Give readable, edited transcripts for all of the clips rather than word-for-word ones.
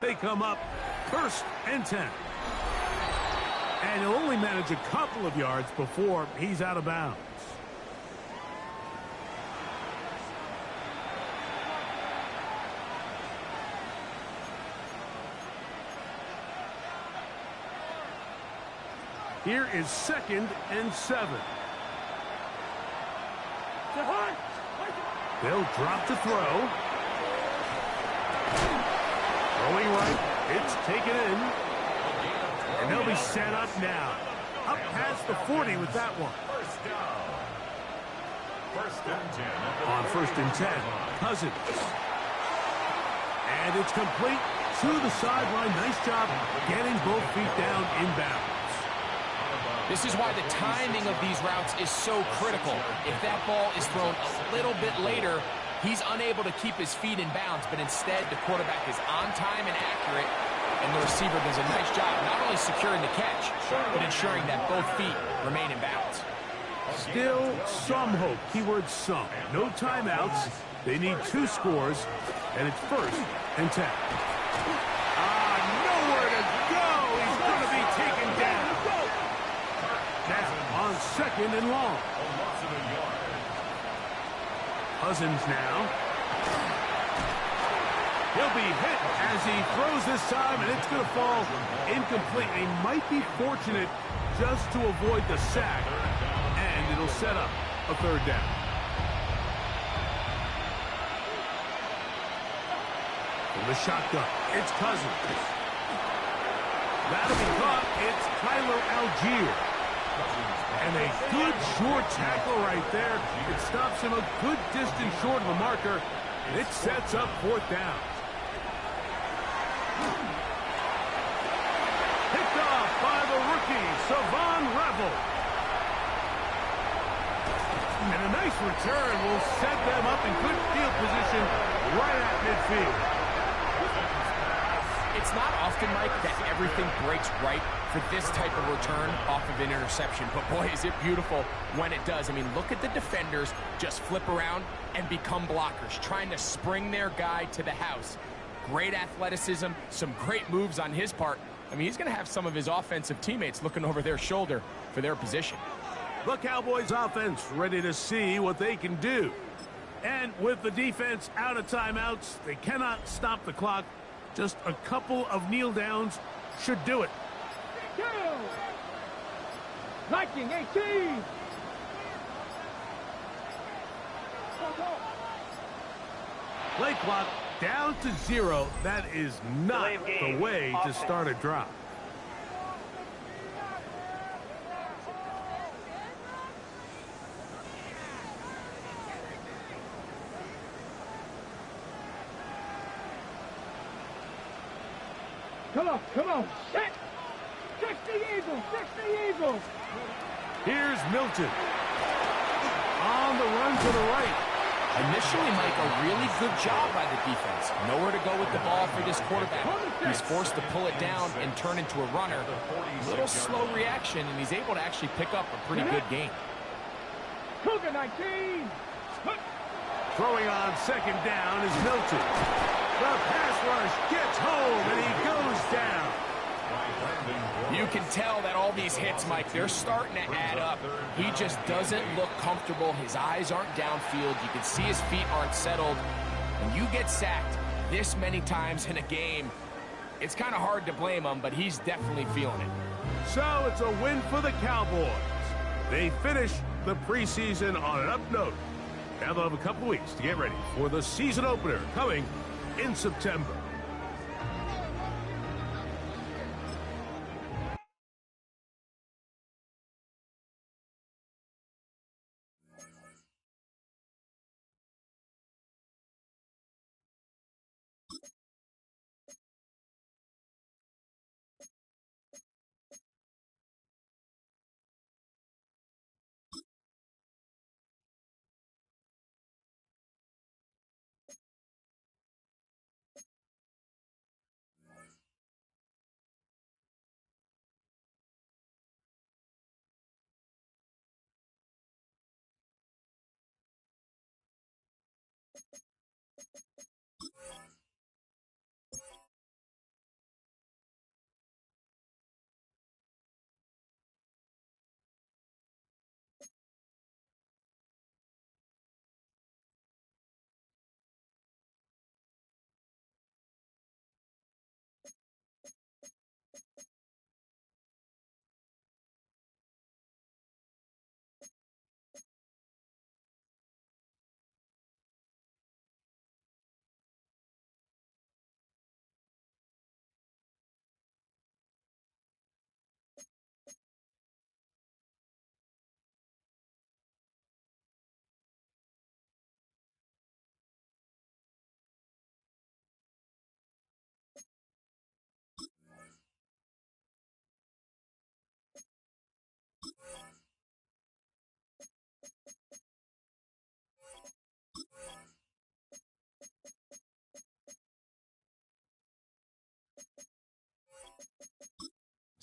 They come up 1st and 10. And he'll only manage a couple of yards before he's out of bounds. Here is 2nd and 7. They'll drop to throw. Throwing right. It's taken in. And they'll be set up now. Up past the 40 with that one. On 1st and 10, Cousins. And it's complete to the sideline. Nice job getting both feet down inbounds. This is why the timing of these routes is so critical. If that ball is thrown a little bit later, he's unable to keep his feet in bounds, but instead the quarterback is on time and accurate, and the receiver does a nice job not only securing the catch, but ensuring that both feet remain in bounds. Still some hope. Keyword some. No timeouts. They need 2 scores, and it's 1st and 10. Nowhere to go. He's going to be taken down. Now on 2nd and long. Cousins now. He'll be hit as he throws this time, and it's going to fall incomplete. He might be fortunate just to avoid the sack, and it'll set up a 3rd down. From the shotgun, it's Cousins. That'll be caught. It's Tyler Algier. And a good short tackle right there. It stops him a good distance short of the marker, and it sets up 4th down. Picked off by the rookie, Savon Revel. And a nice return will set them up in good field position right at midfield. It's not often, Mike, that everything breaks right for this type of return off of an interception. But, boy, is it beautiful when it does. I mean, look at the defenders just flip around and become blockers, trying to spring their guy to the house. Great athleticism, some great moves on his part. I mean, he's going to have some of his offensive teammates looking over their shoulder for their position. The Cowboys offense ready to see what they can do. And with the defense out of timeouts, they cannot stop the clock. Just a couple of kneel downs should do it. Liking 18. Play clock down to 0. That is not the way to start a drive. Come on, set! 60 Eagles, 60 Eagles! Here's Milton. On the run to the right. Initially, Mike, a really good job by the defense. Nowhere to go with the ball for this quarterback. He's forced to pull it down and turn into a runner. A little slow reaction, and he's able to actually pick up a pretty good gain. Cougar 19! Throwing on 2nd down is Milton. The pass rush gets home, and he goes down. You can tell that all these hits, Mike, they're starting to add up. He just doesn't look comfortable. His eyes aren't downfield. You can see his feet aren't settled. When you get sacked this many times in a game, it's kind of hard to blame him, but he's definitely feeling it. So it's a win for the Cowboys. They finish the preseason on an up note. Now they'll have a couple weeks to get ready for the season opener coming in September.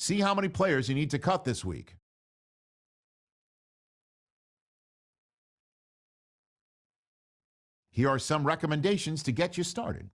See how many players you need to cut this week. Here are some recommendations to get you started.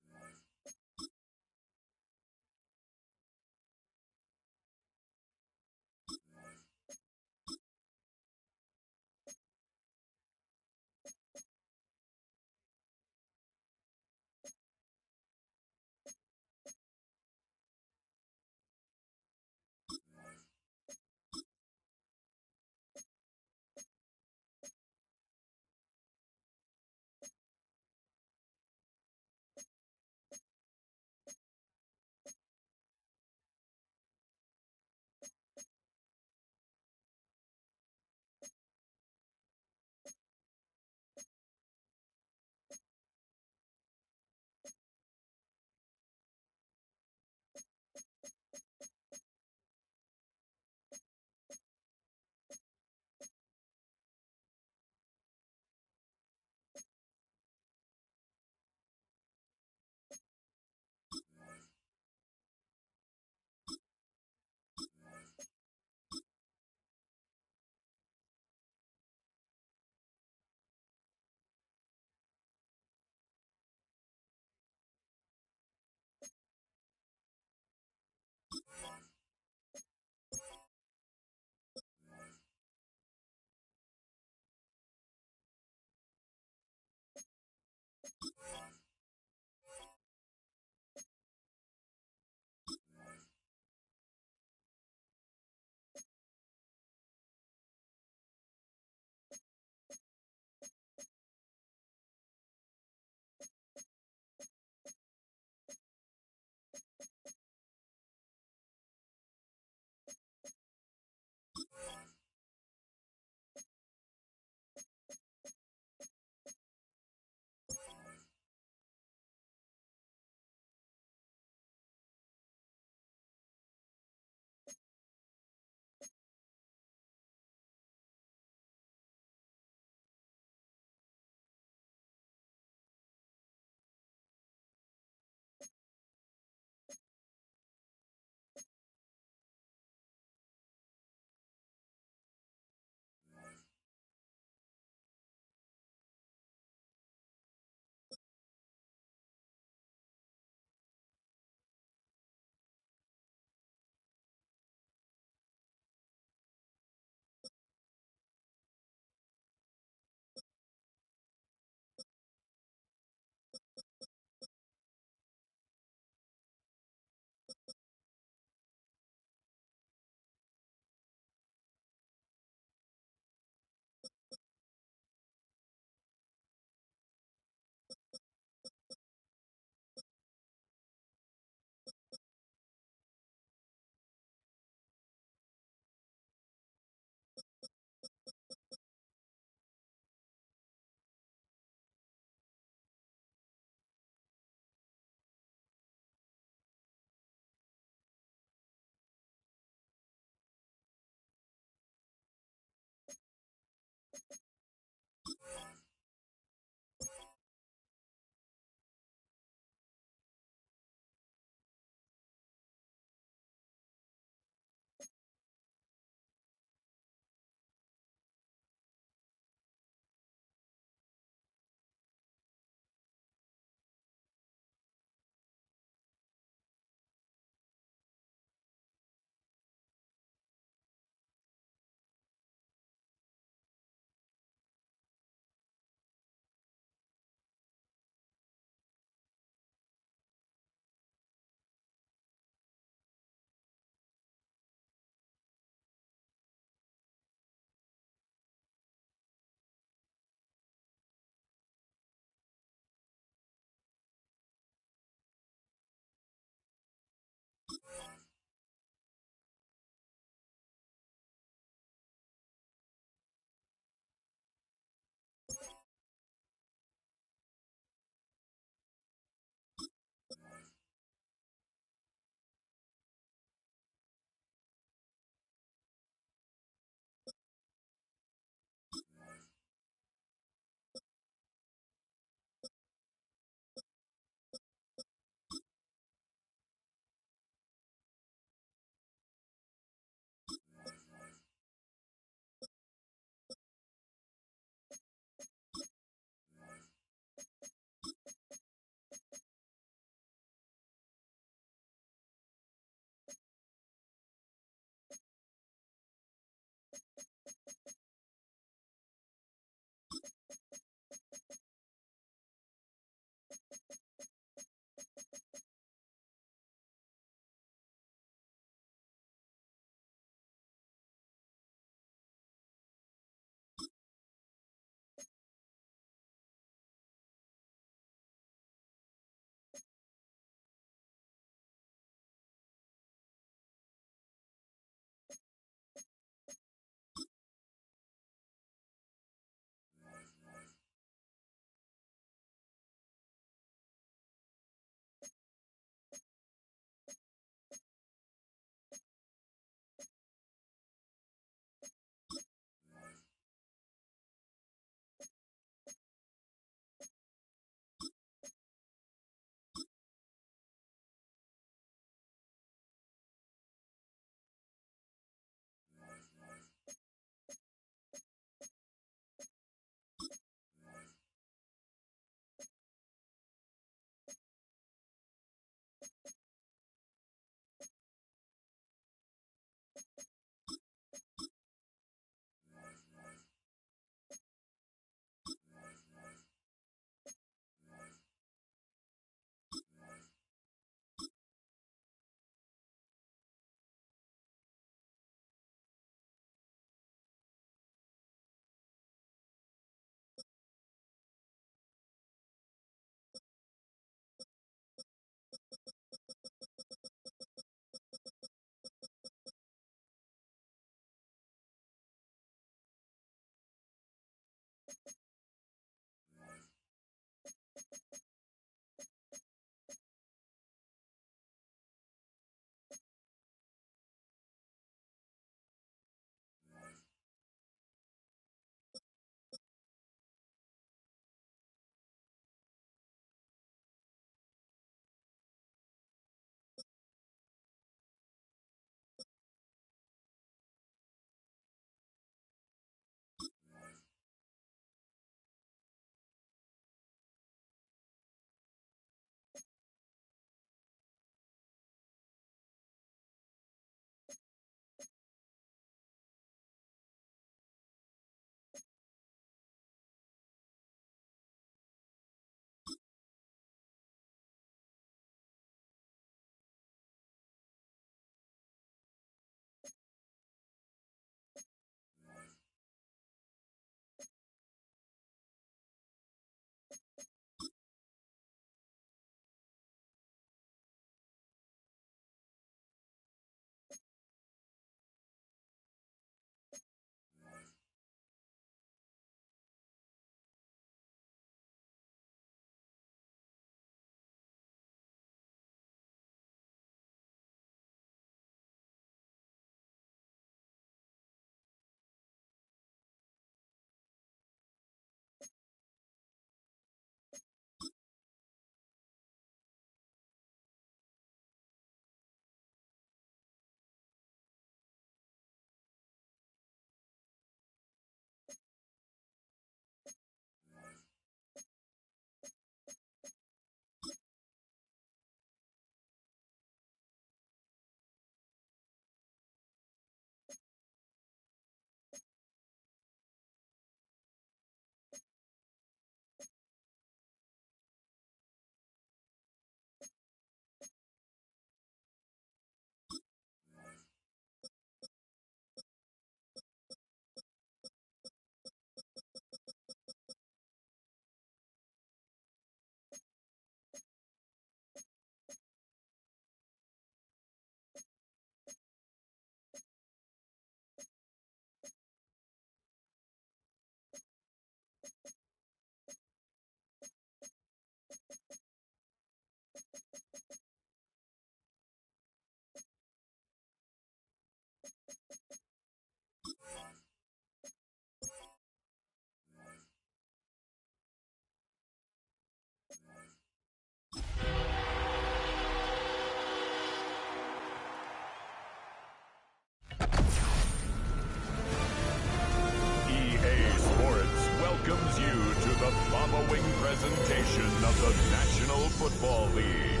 following presentation of the National Football League.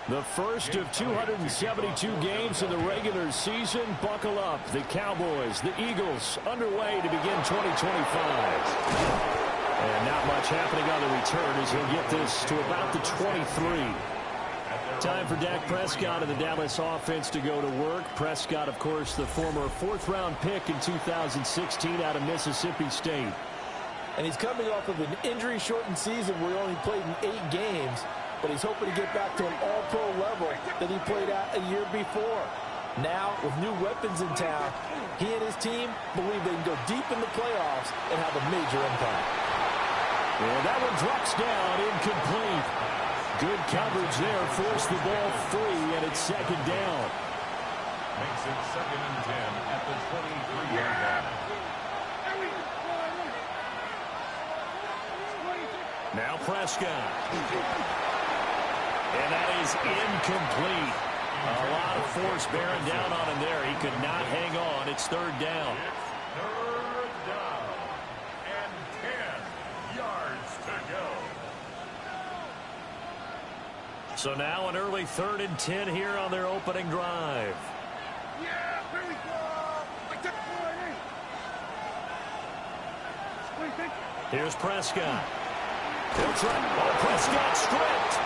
The first of 272 games in the regular season. Buckle up. The Cowboys, the Eagles, underway to begin 2025. And not much happening on the return as he'll get this to about the 23. Time for Dak Prescott and the Dallas offense to go to work. Prescott, of course, the former fourth-round pick in 2016 out of Mississippi State. And he's coming off of an injury-shortened season where he only played in 8 games. But he's hoping to get back to an all-pro level that he played at a year before. Now, with new weapons in town, he and his team believe they can go deep in the playoffs and have a major impact. And that one drops down, incomplete. Good coverage there, forced the ball free, and it's second down. Makes it 2nd and 10 at the 23-yard line. Now Prescott. And that is incomplete. A lot of force bearing down on him there. He could not hang on. It's 3rd down. It's 3rd down and 10 yards to go. So now an early 3rd and 10 here on their opening drive. Yeah, here we go. Here's Prescott. He'll try. Oh, Prescott stripped.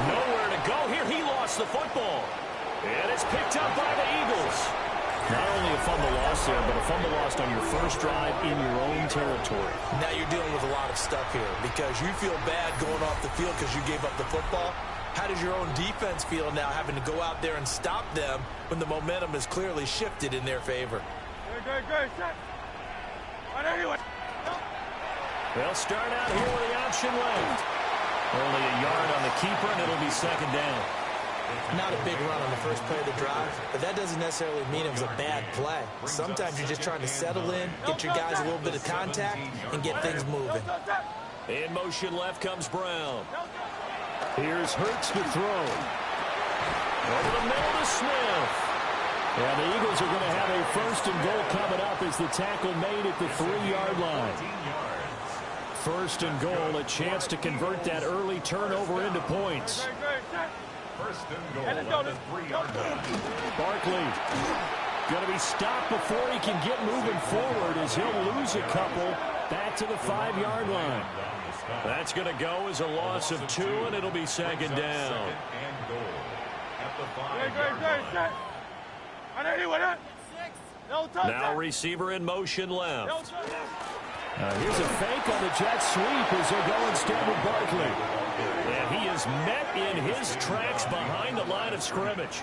Nowhere to go here. He lost the football. And it's picked up by the Eagles. Not only a fumble loss there, but a fumble lost on your first drive in your own territory. Now you're dealing with a lot of stuff here because you feel bad going off the field because you gave up the football. How does your own defense feel now having to go out there and stop them when the momentum is clearly shifted in their favor? Good. Set. They'll start out here with the option left. Only a yard on the keeper, and it'll be 2nd down. Not a big run on the first play of the drive, but that doesn't necessarily mean it was a bad play. Sometimes you're just trying to settle in, get your guys a little bit of contact, and get things moving. In motion left comes Brown. Here's Hurts to throw. Over the middle to Smith. And the Eagles are going to have a 1st and goal coming up as the tackle made at the 3-yard line. 1st and goal, a chance to convert that early turnover into points. 1st and goal at the 3-yard line. Barkley going to be stopped before he can get moving forward as he'll lose a couple back to the 5-yard line. That's going to go as a loss of 2, and it'll be 2nd down. Now receiver in motion left. Here's a fake on the jet sweep as they go instead with Barkley. And he is met in his tracks behind the line of scrimmage.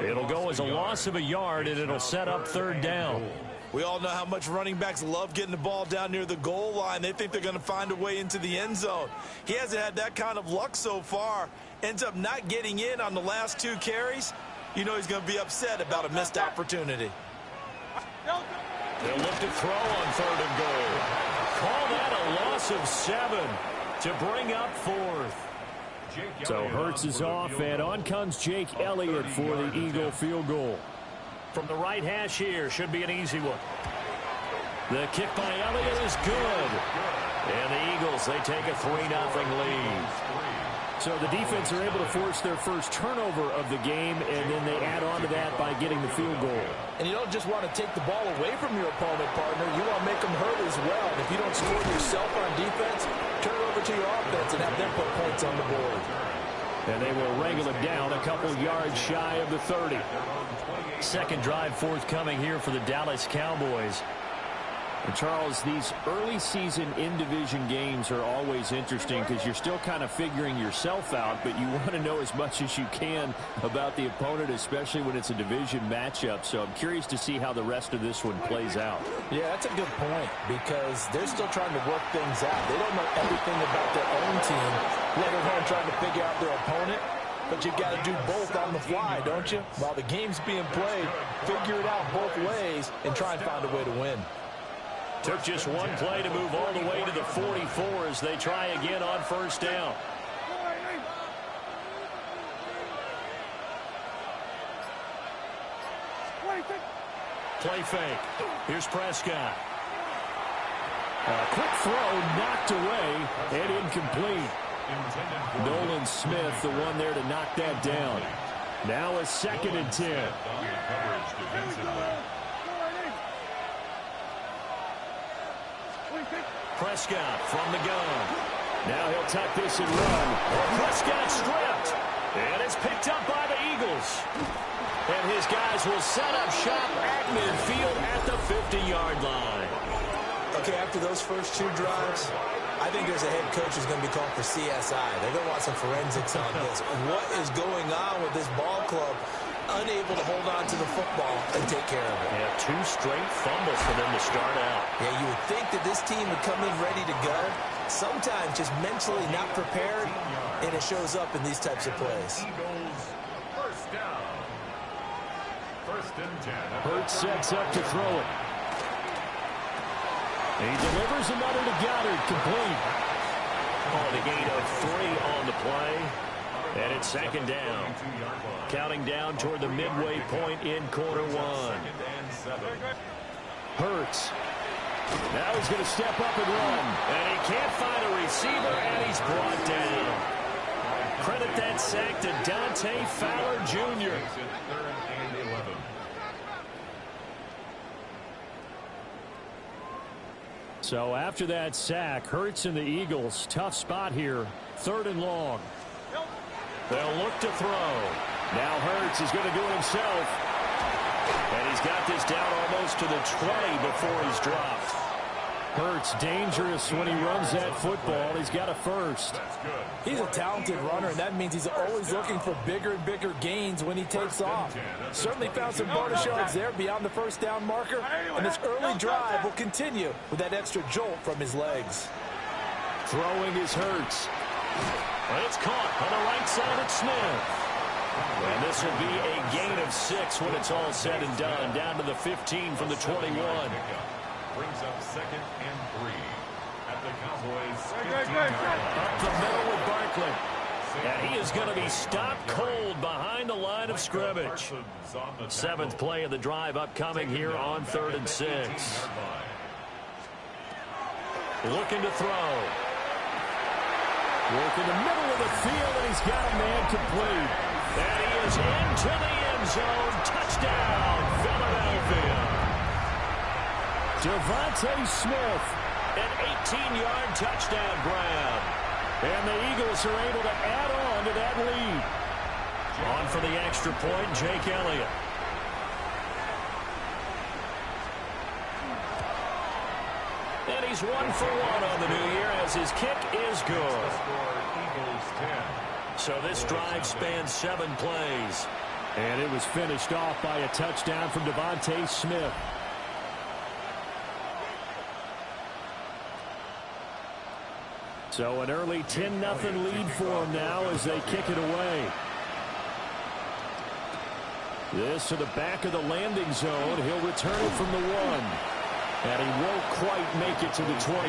It'll go as a loss of a yard, and it'll set up 3rd down. We all know how much running backs love getting the ball down near the goal line. They think they're going to find a way into the end zone. He hasn't had that kind of luck so far. Ends up not getting in on the last 2 carries. You know he's going to be upset about a missed opportunity. They'll look to throw on 3rd and goal. Call that a loss of 7 to bring up 4th. So Hurts is off, and on comes Jake Elliott for the Eagle field goal. From the right hash here, should be an easy one. The kick by Elliott is good. And the Eagles, they take a 3-0 lead. So the defense are able to force their first turnover of the game, and then they add on to that by getting the field goal. And you don't just want to take the ball away from your opponent, partner. You want to make them hurt as well. And if you don't score yourself on defense, turn it over to your offense and have them put points on the board. And they will wrangle it down a couple yards shy of the 30. 2nd drive forthcoming here for the Dallas Cowboys. And Charles, these early season in-division games are always interesting because you're still kind of figuring yourself out, but you want to know as much as you can about the opponent, especially when it's a division matchup. So I'm curious to see how the rest of this one plays out. Yeah, that's a good point because they're still trying to work things out. They don't know everything about their own team let alone trying to figure out their opponent. But you've got to do both on the fly, don't you? While the game's being played, figure it out both ways and try and find a way to win. Took just one play to move all the way to the 44 as they try again on first down. Play fake. Here's Prescott. A quick throw knocked away and incomplete. Nolan Smith, the one there to knock that down. Now a 2nd and 10. Prescott from the gun. Now he'll tuck this and run. Prescott stripped. And it's picked up by the Eagles. And his guys will set up shop at midfield at the 50-yard line. Okay, after those first 2 drives, I think there's a head coach who's going to be called for CSI. They're going to want some forensics on this. What is going on with this ball club? Unable to hold on to the football and take care of it. Yeah, 2 straight fumbles for them to start out. Yeah, you would think that this team would come in ready to go. Sometimes just mentally not prepared, and it shows up in these types of plays. First down. 1st and 10. Hurts sets up to throw it. He delivers another to Goddard, complete. On a gain of 3 on the play. And it's 2nd down. Counting down toward the midway point in quarter 1. Hurts. Now he's going to step up and run. And he can't find a receiver, and he's brought down. Credit that sack to Dante Fowler Jr. So after that sack, Hurts and the Eagles, tough spot here. 3rd and long. They'll look to throw. Now Hurts is going to do it himself. And he's got this down almost to the 20 before he's dropped. Hurts dangerous when he runs that football. He's got a first. He's a talented runner, and that means he's always looking for bigger and bigger gains when he takes off. Certainly found some bonus yards there beyond the first down marker, and this early drive will continue with that extra jolt from his legs. Throwing is Hurts. Well, it's caught on the right side of Smith. And this will be a gain of 6 when it's all said and done. Down to the 15 from the 21. Brings up 2nd and 3 at the Cowboys' 15. Up the middle with Barkley. And he is going to be stopped cold behind the line of scrimmage. 7th play of the drive upcoming here on 3rd and 6. Looking to throw. Work in the middle of the field, and he's got a man complete. And he is into the end zone. Touchdown, Philadelphia. Devontae Smith, an 18-yard touchdown grab. And the Eagles are able to add on to that lead. On for the extra point, Jake Elliott. And he's 1 for 1 on the new year as his kick is good. So this drive spans 7 plays. And it was finished off by a touchdown from Devontae Smith. So an early 10-0 lead for them now as they kick it away. This to the back of the landing zone. He'll return it from the 1. And he won't quite make it to the 25.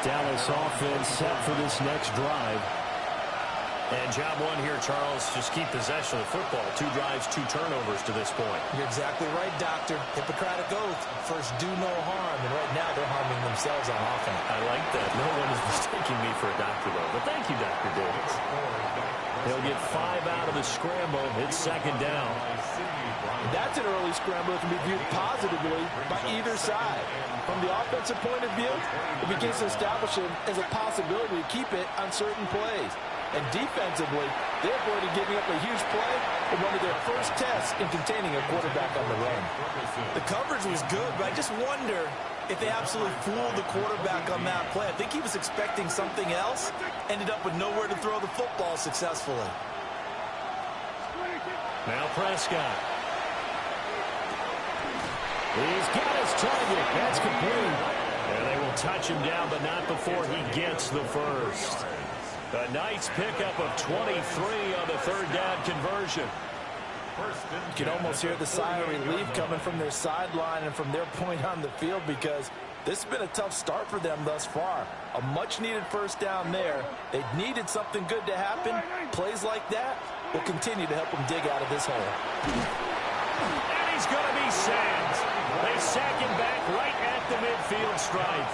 Dallas offense set for this next drive. And job 1 here, Charles, just keep possession of the football. 2 drives, 2 turnovers to this point. You're exactly right, Doctor. Hippocratic oath. First, do no harm. And right now, they're harming themselves on offense. I like that. No one is mistaking me for a doctor, though. But thank you, Dr. Davis. He'll get 5 out of the scramble. It's 2nd down. That's an early scramble that can be viewed positively by either side. From the offensive point of view, it begins to establish it as a possibility to keep it on certain plays. And defensively, they avoided giving up a huge play in one of their first tests in containing a quarterback on the run. The coverage was good, but I just wonder if they absolutely fooled the quarterback on that play. I think he was expecting something else, ended up with nowhere to throw the football successfully. Now Prescott. He's got his target. That's complete. And they will touch him down, but not before he gets the first. A nice pickup of 23 on the third down conversion. You can almost hear the sigh of relief coming from their sideline and from their point on the field, because this has been a tough start for them thus far. A much-needed first down there. They needed something good to happen. Plays like that will continue to help them dig out of this hole. And he's going to be sacked. They sack him back right at the midfield stripe.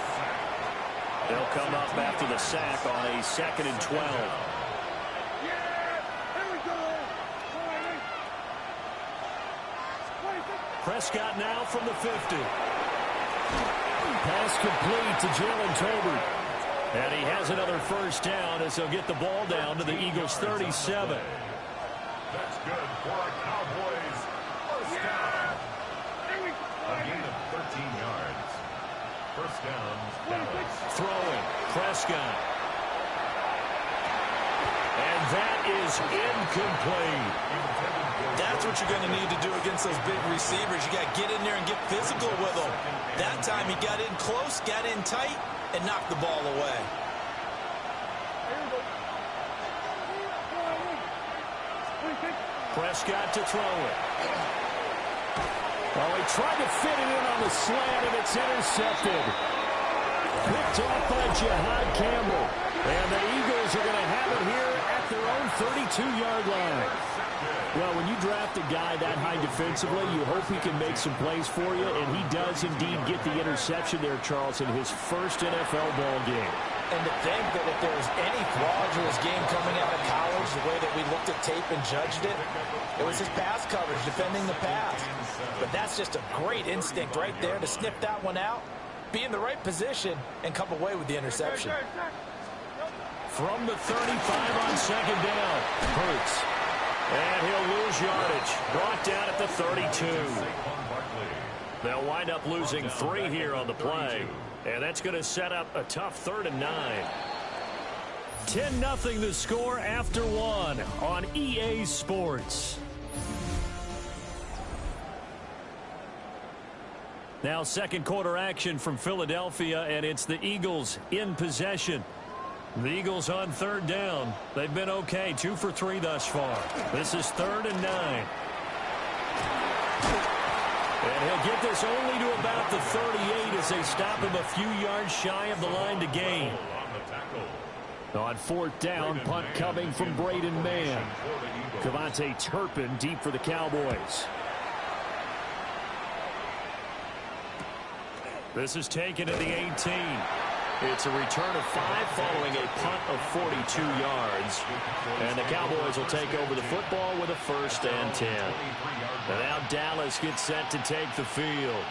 They'll come up after the sack on a 2nd and 12. Prescott now from the 50. Pass complete to Jalen Tolbert. And he has another first down as he'll get the ball down to the Eagles' 37. That's good for a Cowboys first down. A gain of 13 yards. First down, Dallas. Throwing, Prescott. And that is incomplete. That's what you're going to need to do against those big receivers. You got to get in there and get physical with them. That time he got in close, got in tight, and knocked the ball away. Prescott to throw it. Oh, he tried to fit it in on the slant, and it's intercepted. Picked off by Jihad Campbell. And the Eagles are going to have it here at their own 32-yard line. Well, when you draft a guy that high defensively, you hope he can make some plays for you, and he does indeed get the interception there, Charles, in his first NFL ball game. And to think that if there was any flaw to his game coming out of college, the way that we looked at tape and judged it, it was his pass coverage, defending the pass. But that's just a great instinct right there to snip that one out, be in the right position, and come away with the interception. From the 35 on 2nd down, Hurts. And he'll lose yardage. Brought down at the 32. They'll wind up losing 3 here on the play. And that's going to set up a tough 3rd and 9. 10-0 the score after 1 on EA Sports. Now second quarter action from Philadelphia, and it's the Eagles in possession. The Eagles on 3rd down. They've been okay, 2 for 3 thus far. This is 3rd and 9. And he'll get this only to about the 38 as they stop him a few yards shy of the line to gain. On 4th down, punt coming from Braden Mann. Cavante Turpin deep for the Cowboys. This is taken at the 18. It's a return of 5 following a punt of 42 yards. And the Cowboys will take over the football with a 1st and 10. And now Dallas gets set to take the field.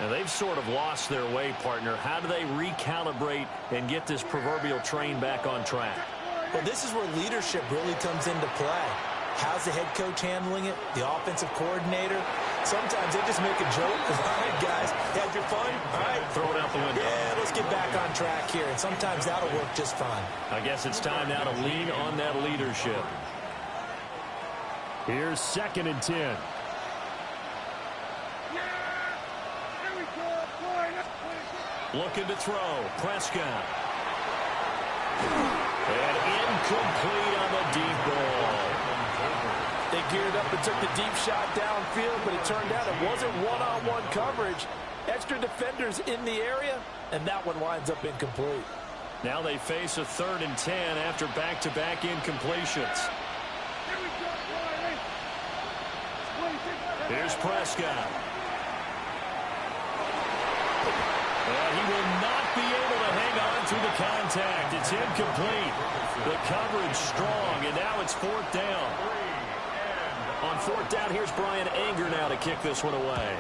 And they've sort of lost their way, partner. How do they recalibrate and get this proverbial train back on track? Well, this is where leadership really comes into play. How's the head coach handling it? The offensive coordinator? Sometimes they just make a joke. All right, guys, had your fun? All right. Throw it out the window. Yeah, let's get back on track here. And sometimes that'll work just fine. I guess it's time now to lean on that leadership. Here's 2nd and 10. Looking to throw. Prescott. And incomplete on the deep ball. They geared up and took the deep shot downfield, but it turned out it wasn't one-on-one coverage. Extra defenders in the area, and that one winds up incomplete. Now they face a 3rd and 10 after back-to-back incompletions. Here's Prescott. And he will not be able to hang on through the contact. It's incomplete. The coverage strong, and now it's 4th down. On 4th down, here's Brian Anger now to kick this one away.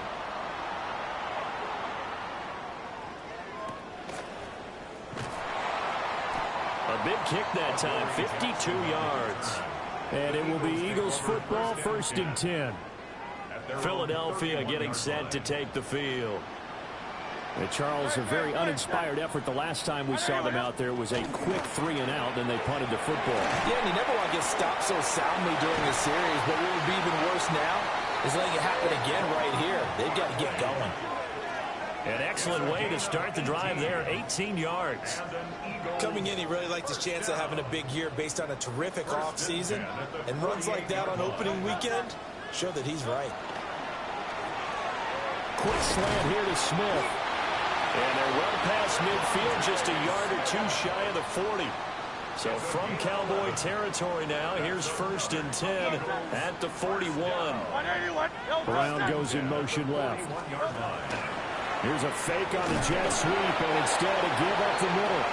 A big kick that time, 52 yards. And it will be Eagles football, 1st and 10. Philadelphia getting set to take the field. And Charles, a very uninspired effort the last time we saw them out there. It was a quick 3 and out, then they punted the football. Yeah, and you never want to get stopped so soundly during the series, but what would be even worse now is letting it happen again right here. They've got to get going. An excellent way to start the drive there, 18 yards. Coming in, he really liked his chance of having a big year based on a terrific offseason. And runs like that on opening weekend show that he's right. Quick slant here to Smith. And they're well past midfield, just a yard or two shy of the 40. So from Cowboy territory now, here's 1st and 10 at the 41. Brown goes in motion left. Here's a fake on the jet sweep, and instead a give up the middle.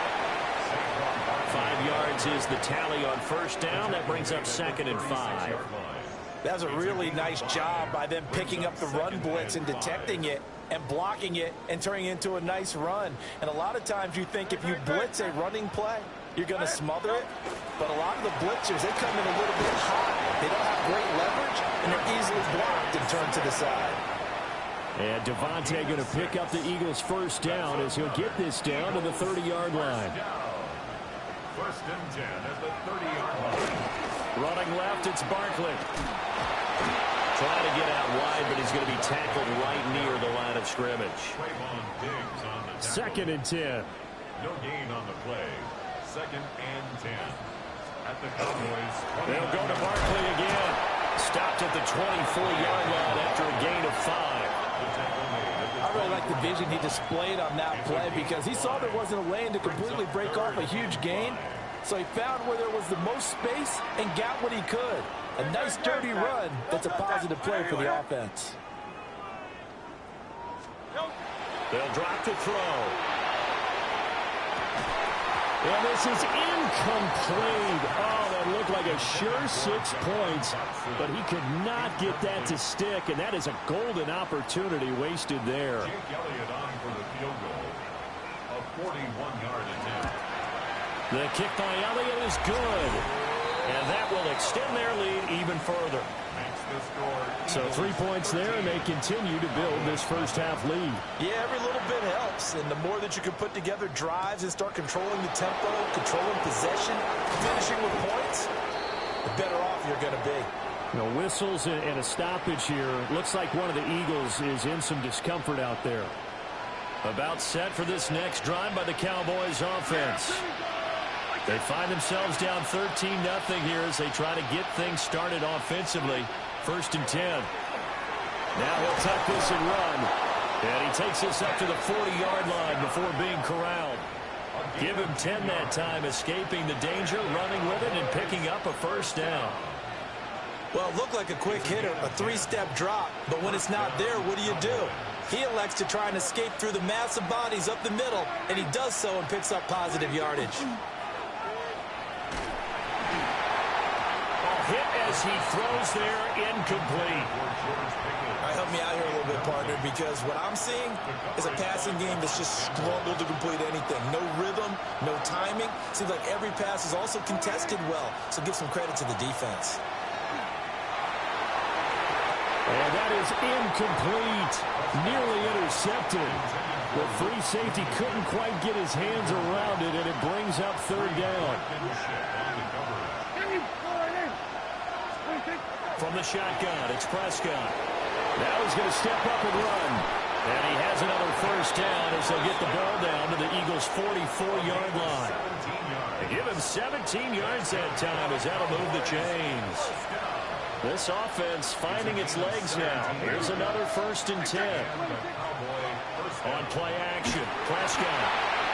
5 yards is the tally on 1st down. That brings up 2nd and 5. That was a really nice job by them picking up the run blitz and detecting it and blocking it and turning it into a nice run. And a lot of times you think if you blitz a running play, you're going to smother it. But a lot of the blitzers, they come in a little bit high. They don't have great leverage, and they're easily blocked and turned to the side. And Devontae going to pick up the Eagles' 1st down as he'll get this down to the 30-yard line. 1st and 10 at the 30-yard line. Running left, it's Barkley. Trying to get out wide, but he's going to be tackled right near the line of scrimmage. 2nd and 10. No gain on the play. 2nd and 10. At the Cowboys. They'll go to Barkley again. Stopped at the 24-yard line after a gain of 5. I really like the vision he displayed on that play because he saw there wasn't a lane to completely break off a huge gain. So he found where there was the most space and got what he could. A nice dirty run that's a positive play for the offense. They'll drop to throw. And this is incomplete. Oh, that looked like a sure 6 points, but he could not get that to stick, and that is a golden opportunity wasted there. Jake Elliott on for the field goal. A 41-yard attempt. The kick by Elliott is good, and that will extend their lead even further. So 3 points there, and they continue to build this first half lead. Yeah, every little bit helps, and the more that you can put together drives and start controlling the tempo, controlling possession, finishing with points, the better off you're going to be. You know, whistles and a stoppage here. Looks like one of the Eagles is in some discomfort out there. About set for this next drive by the Cowboys offense. They find themselves down 13-0 here as they try to get things started offensively. 1st and 10. Now he'll tuck this and run. And he takes this up to the 40-yard line before being corralled. Give him 10 that time, escaping the danger, running with it, and picking up a 1st down. Well, it looked like a quick hitter, a 3-step drop. But when it's not there, what do? He elects to try and escape through the massive bodies up the middle, and he does so and picks up positive yardage. Hit as he throws there, incomplete. Help me out here a little bit, partner, because what I'm seeing is a passing game that's just struggled to complete anything. No rhythm, no timing. Seems like every pass is also contested well, so give some credit to the defense. And that is incomplete, nearly intercepted. The free safety couldn't quite get his hands around it, and it brings up 3rd down. From the shotgun, it's Prescott. Now he's going to step up and run. And he has another 1st down as they'll get the ball down to the Eagles' 44-yard line. They give him 17 yards that time as that'll move the chains. This offense finding its legs now. Here's another 1st and 10. On play action, Prescott.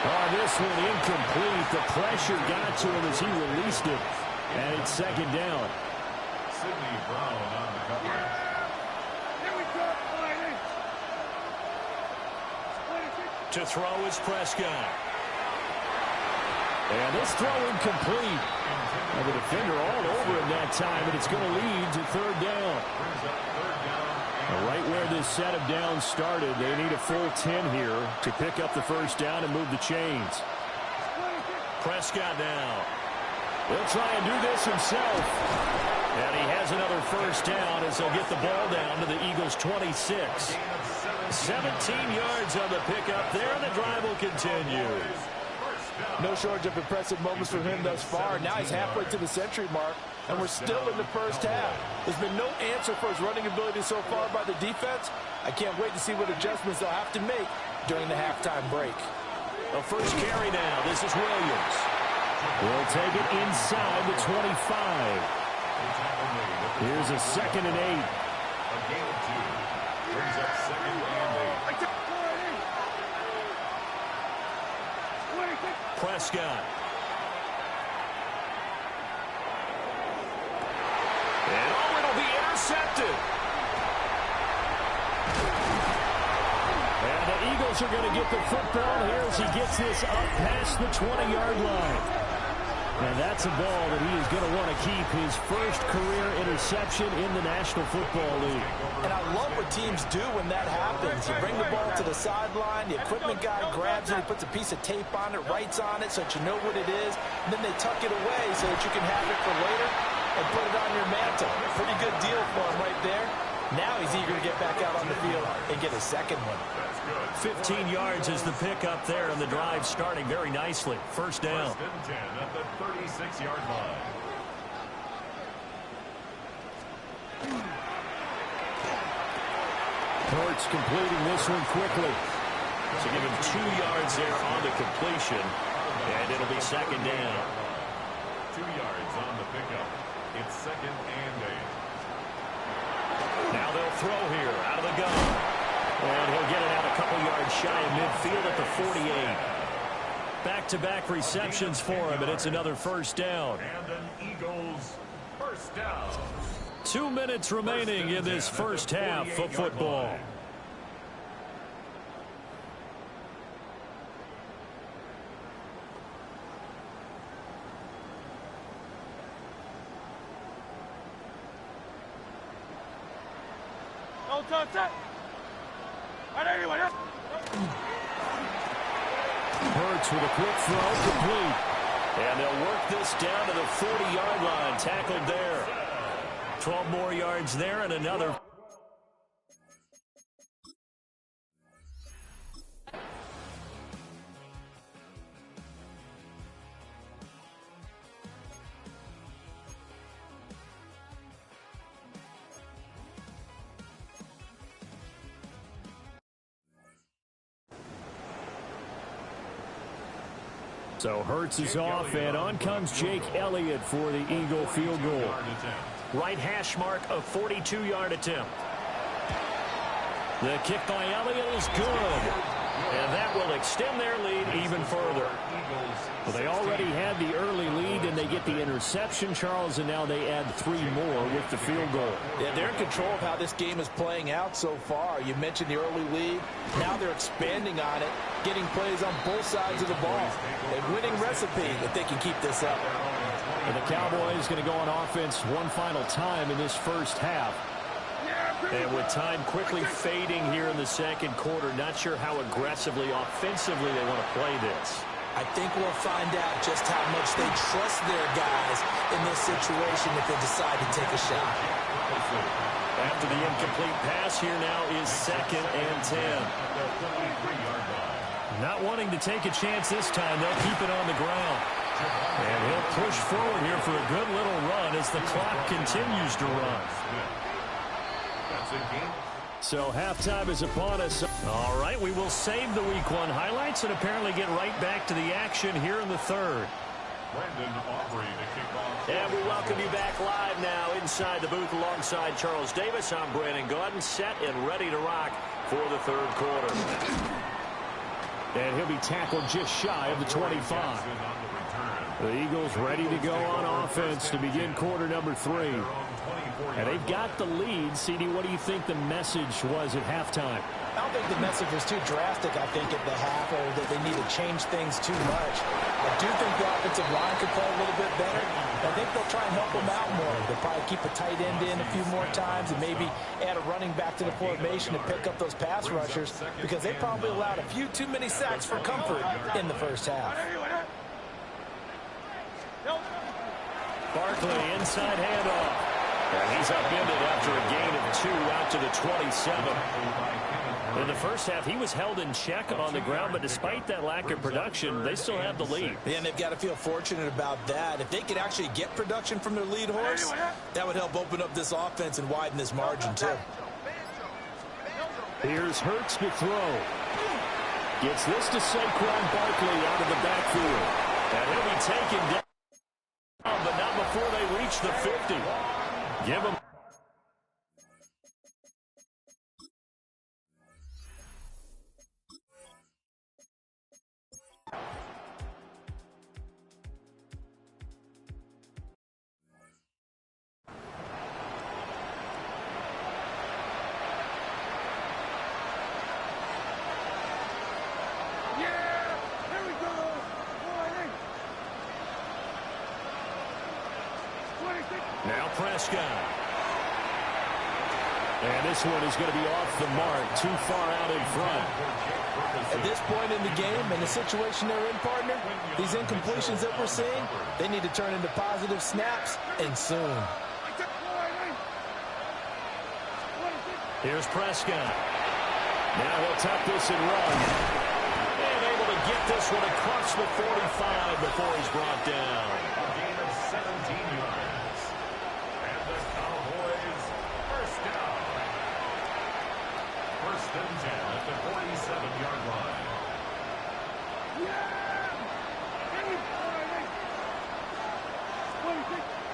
Oh, this one incomplete. The pressure got to him as he released it. And it's 2nd down. Sidney Brown on the coverage. To throw is Prescott. And this throw incomplete. And the defender all over him that time, and it's going to lead to 3rd down. Right where this set of downs started, they need a full 10 here to pick up the 1st down and move the chains. Prescott now. He'll try and do this himself. And he has another 1st down as they'll get the ball down to the Eagles' 26. 17 yards on the pickup there, and the drive will continue. No shortage of impressive moments from him thus far. Now he's halfway to the century mark, and we're still in the first half. There's been no answer for his running ability so far by the defense. I can't wait to see what adjustments they'll have to make during the halftime break. A first carry now. This is Williams. We'll take it inside the 25. Here's a 2nd and 8. A gain of 2. Brings up 2nd and 8. Prescott. And oh, it'll be intercepted. And the Eagles are going to get the football here as he gets this up past the 20-yard line. And that's a ball that he is going to want to keep, his first career interception in the National Football League. And I love what teams do when that happens. You bring the ball to the sideline, the equipment guy grabs it, he puts a piece of tape on it, writes on it so that you know what it is, and then they tuck it away so that you can have it for later and put it on your mantle. Pretty good deal for him right there. Now he's eager to get back out on the field and get a second one. 15 yards is the pickup there, and the drive starting very nicely. First down. 1st and 10 at the 36-yard line. Hurts completing this one quickly. So give him 2 yards there on the completion, and it'll be 2nd down. 2 yards on the pickup. It's 2nd and 8. Now they'll throw here out of the gun. And he'll get it out a couple yards shy of midfield at the 48. Back-to-back receptions for him, and it's another first down. And an Eagles first down. 2 minutes remaining in this first half of football. Don't touch it. Hurts with a quick throw, complete. And they'll work this down to the 40-yard line, tackled there. 12 more yards there and another. So Hurts is off, and on comes Jake Elliott for the Eagle field goal. Right hash mark, a 42-yard attempt. The kick by Elliott is good, and that will extend their lead even further. Well, they already had the early lead, and they get the interception, Charles, and now they add 3 more with the field goal. Yeah, they're in control of how this game is playing out so far. You mentioned the early lead. Now they're expanding on it, getting plays on both sides of the ball. A winning recipe if they can keep this up. And the Cowboys going to go on offense one final time in this first half. And with time quickly fading here in the second quarter, not sure how aggressively, offensively they want to play this. I think we'll find out just how much they trust their guys in this situation if they decide to take a shot. After the incomplete pass, here now is 2nd and 10. Not wanting to take a chance this time, they'll keep it on the ground. And he'll push forward here for a good little run as the clock continues to run. So halftime is upon us. All right, we will save the Week 1 highlights and apparently get right back to the action here in the third. And we welcome you back live now inside the booth alongside Charles Davis. I'm Brandon Gaudin, set and ready to rock for the third quarter. And he'll be tackled just shy of the 25. The Eagles ready to go on offense to begin quarter number 3. And they've got the lead. CD, what do you think the message was at halftime? I don't think the message was too drastic, I think, at the half, or that they need to change things too much. I do think the offensive line could play a little bit better. I think they'll try and help them out more. They'll probably keep a tight end in a few more times and maybe add a running back to the formation to pick up those pass rushers, because they probably allowed a few too many sacks for comfort in the first half. Barkley, inside handoff. And he's upended after a gain of 2 out to the 27. In the first half, he was held in check on the ground, but despite that lack of production, they still have the lead. Yeah, and they've got to feel fortunate about that. If they could actually get production from their lead horse, that would help open up this offense and widen this margin, too. Here's Hurts to throw. Gets this to Saquon Barkley out of the backfield. And he'll be taken down, but not before they reach the 50. Give him. Now Prescott. And this one is going to be off the mark, too far out in front. At this point in the game, and the situation they're in, partner, these incompletions that we're seeing, they need to turn into positive snaps, and soon. Here's Prescott. Now he'll tuck this and run. And able to get this one across the 45 before he's brought down. A gain of 17 yards. And the Cowboys first down. First and 10 at the 47-yard line.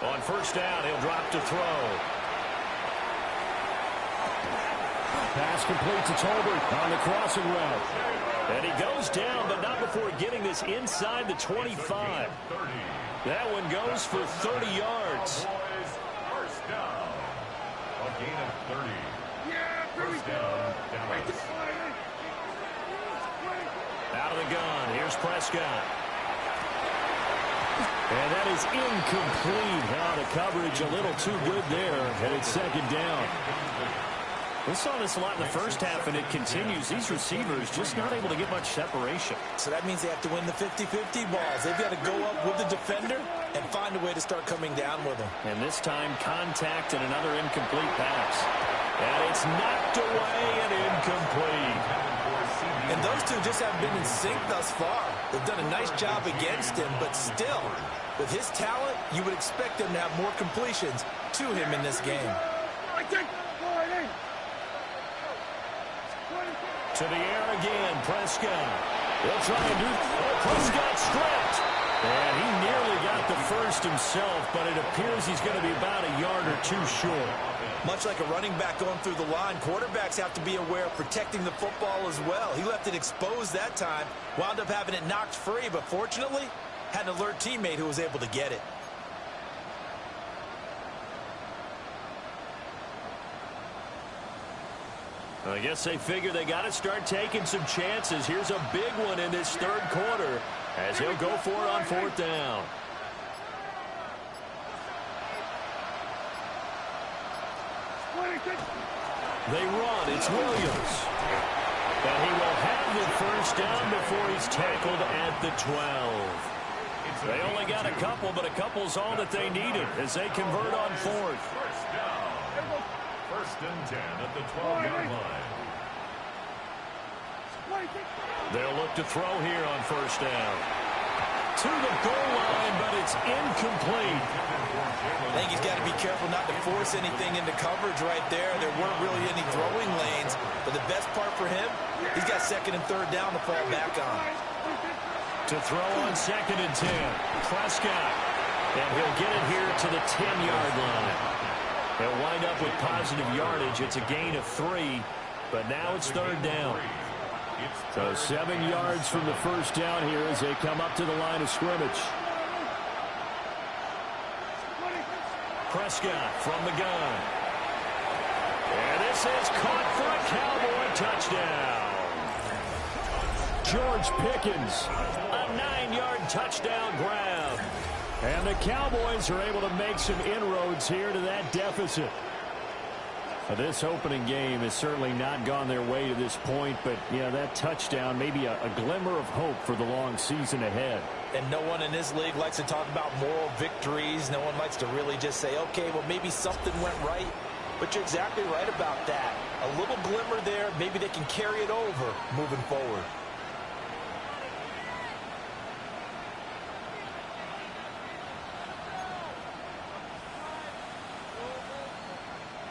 On first down, he'll drop to throw. Pass complete to Tolbert on the crossing route. And he goes down, but not before getting this inside the 25. That one goes for 30 yards. First down. A gain of 30. First down, Dallas. Out of the gun, here's Prescott. And that is incomplete. Now the coverage a little too good there, and it's second down. We saw this a lot in the first half, and it continues. These receivers just not able to get much separation. So that means they have to win the 50-50 balls. They've got to go up with the defender and find a way to start coming down with them. And this time, contact and another incomplete pass. And it's knocked away and incomplete. And those two just haven't been in sync thus far. They've done a nice job against him, but still, with his talent, you would expect them to have more completions to him in this game. To the air again, Prescott. He'll try and do Prescott stripped. And he nearly got the first himself, but it appears he's going to be about a yard or two short. Much like a running back going through the line, quarterbacks have to be aware of protecting the football as well. He left it exposed that time, wound up having it knocked free, but fortunately, had an alert teammate who was able to get it. I guess they figure they got to start taking some chances. Here's a big one in this third quarter as he'll go for it on fourth down. They run. It's Williams. And he will have the first down before he's tackled at the 12. They only got a couple, but a couple's all that they needed as they convert on fourth. First down. First and 10 at the 12-yard line. They'll look to throw here on first down. To the goal line, but it's incomplete. I think he's got to be careful not to force anything into coverage right there. There weren't really any throwing lanes, but the best part for him, he's got second and third down to fall back on. To throw on second and 10, Prescott. And he'll get it here to the 10-yard line. He'll wind up with positive yardage. It's a gain of 3, but now it's third down. So 7 yards from the first down here as they come up to the line of scrimmage. Prescott from the gun. And this is caught for a Cowboy touchdown. George Pickens, a 9-yard touchdown grab. And the Cowboys are able to make some inroads here to that deficit. Now, this opening game has certainly not gone their way to this point, but, yeah, that touchdown, maybe a glimmer of hope for the long season ahead. And no one in this league likes to talk about moral victories. No one likes to really just say, okay, well, maybe something went right. But you're exactly right about that. A little glimmer there, maybe they can carry it over moving forward.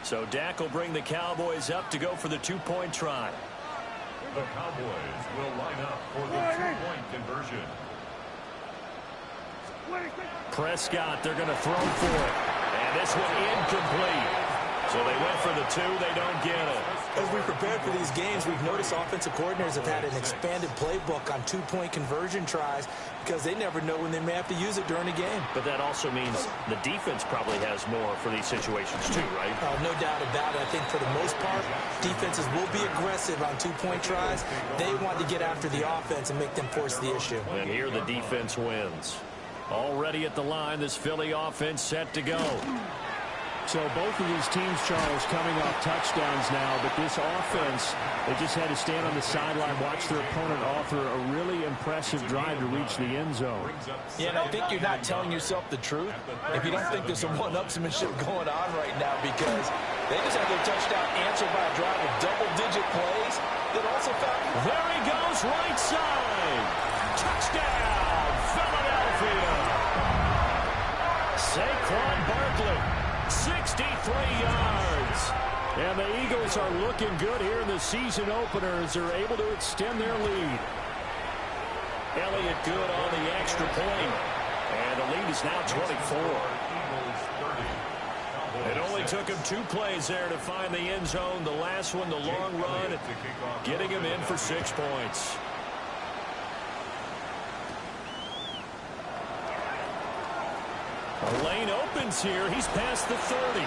So Dak will bring the Cowboys up to go for the two-point try. The Cowboys will line up for the two-point conversion. Prescott, they're going to throw for it. And this one incomplete. So they went for the two. They don't get it. As we prepared for these games, we've noticed offensive coordinators have had an expanded playbook on two-point conversion tries because they never know when they may have to use it during a game. But that also means the defense probably has more for these situations too, right? No doubt about it. I think for the most part, defenses will be aggressive on two-point tries. They want to get after the offense and make them force the issue. And here the defense wins. Already at the line, this Philly offense set to go. So both of these teams, Charles, coming off touchdowns now, but this offense, they just had to stand on the sideline, watch their opponent offer a really impressive drive to reach the end zone. Yeah, and I think you're not telling yourself the truth if you don't think there's some one-upsmanship going on right now, because they just had their touchdown answered by a drive of double-digit plays that also found... There he goes, right side. Touchdown, Philadelphia. Saquon Barkley. 63 yards. And the Eagles are looking good here in the season opener as they're able to extend their lead. Elliott good on the extra point. And the lead is now 24. It only took him 2 plays there to find the end zone. The last one, the long run, getting him in for 6 points. The lane opens here. He's past the 30.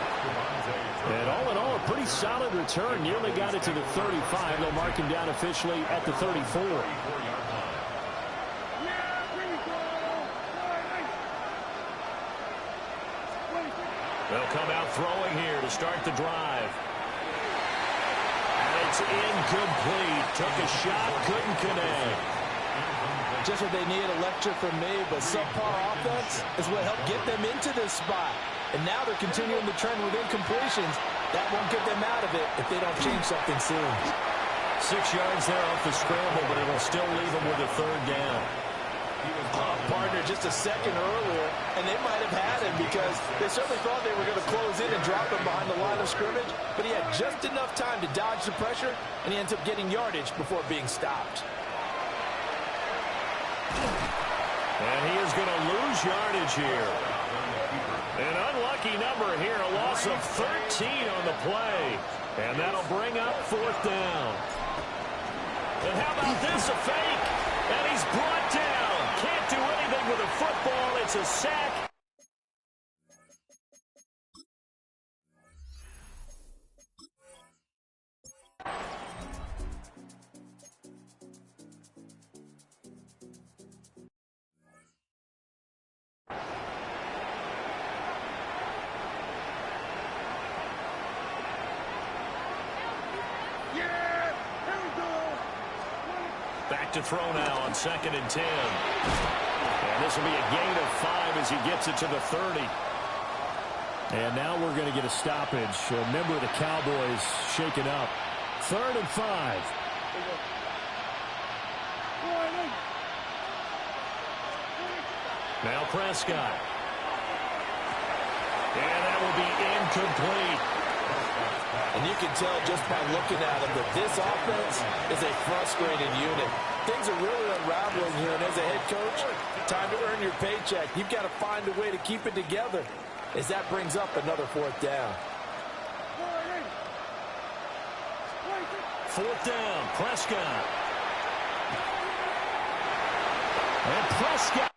And all in all, a pretty solid return. Nearly got it to the 35. They'll mark him down officially at the 34. They'll come out throwing here to start the drive. And it's incomplete. Took a shot, couldn't connect. Just what they need, a lecture from me, but subpar offense is what helped get them into this spot. And now they're continuing the trend with incompletions. That won't get them out of it if they don't change something soon. 6 yards there off the scramble, but it'll still leave them with a third down. Partner just a second earlier, and they might have had him because they certainly thought they were going to close in and drop him behind the line of scrimmage, but he had just enough time to dodge the pressure, and he ends up getting yardage before being stopped. And he is going to lose yardage here. An unlucky number here, a loss of 13 on the play. And that'll bring up 4th down. And how about this, a fake? And he's brought down. Can't do anything with a football. It's a sack. Back to throw now on 2nd and 10. And this will be a gain of 5 as he gets it to the 30. And now we're going to get a stoppage. A member of the Cowboys shaken up. 3rd and 5. Now Prescott. And that will be incomplete. And you can tell just by looking at him that this offense is a frustrated unit. Things are really unraveling here, and as a head coach, time to earn your paycheck. You've got to find a way to keep it together as that brings up another 4th down. 4th down, Prescott. And Prescott.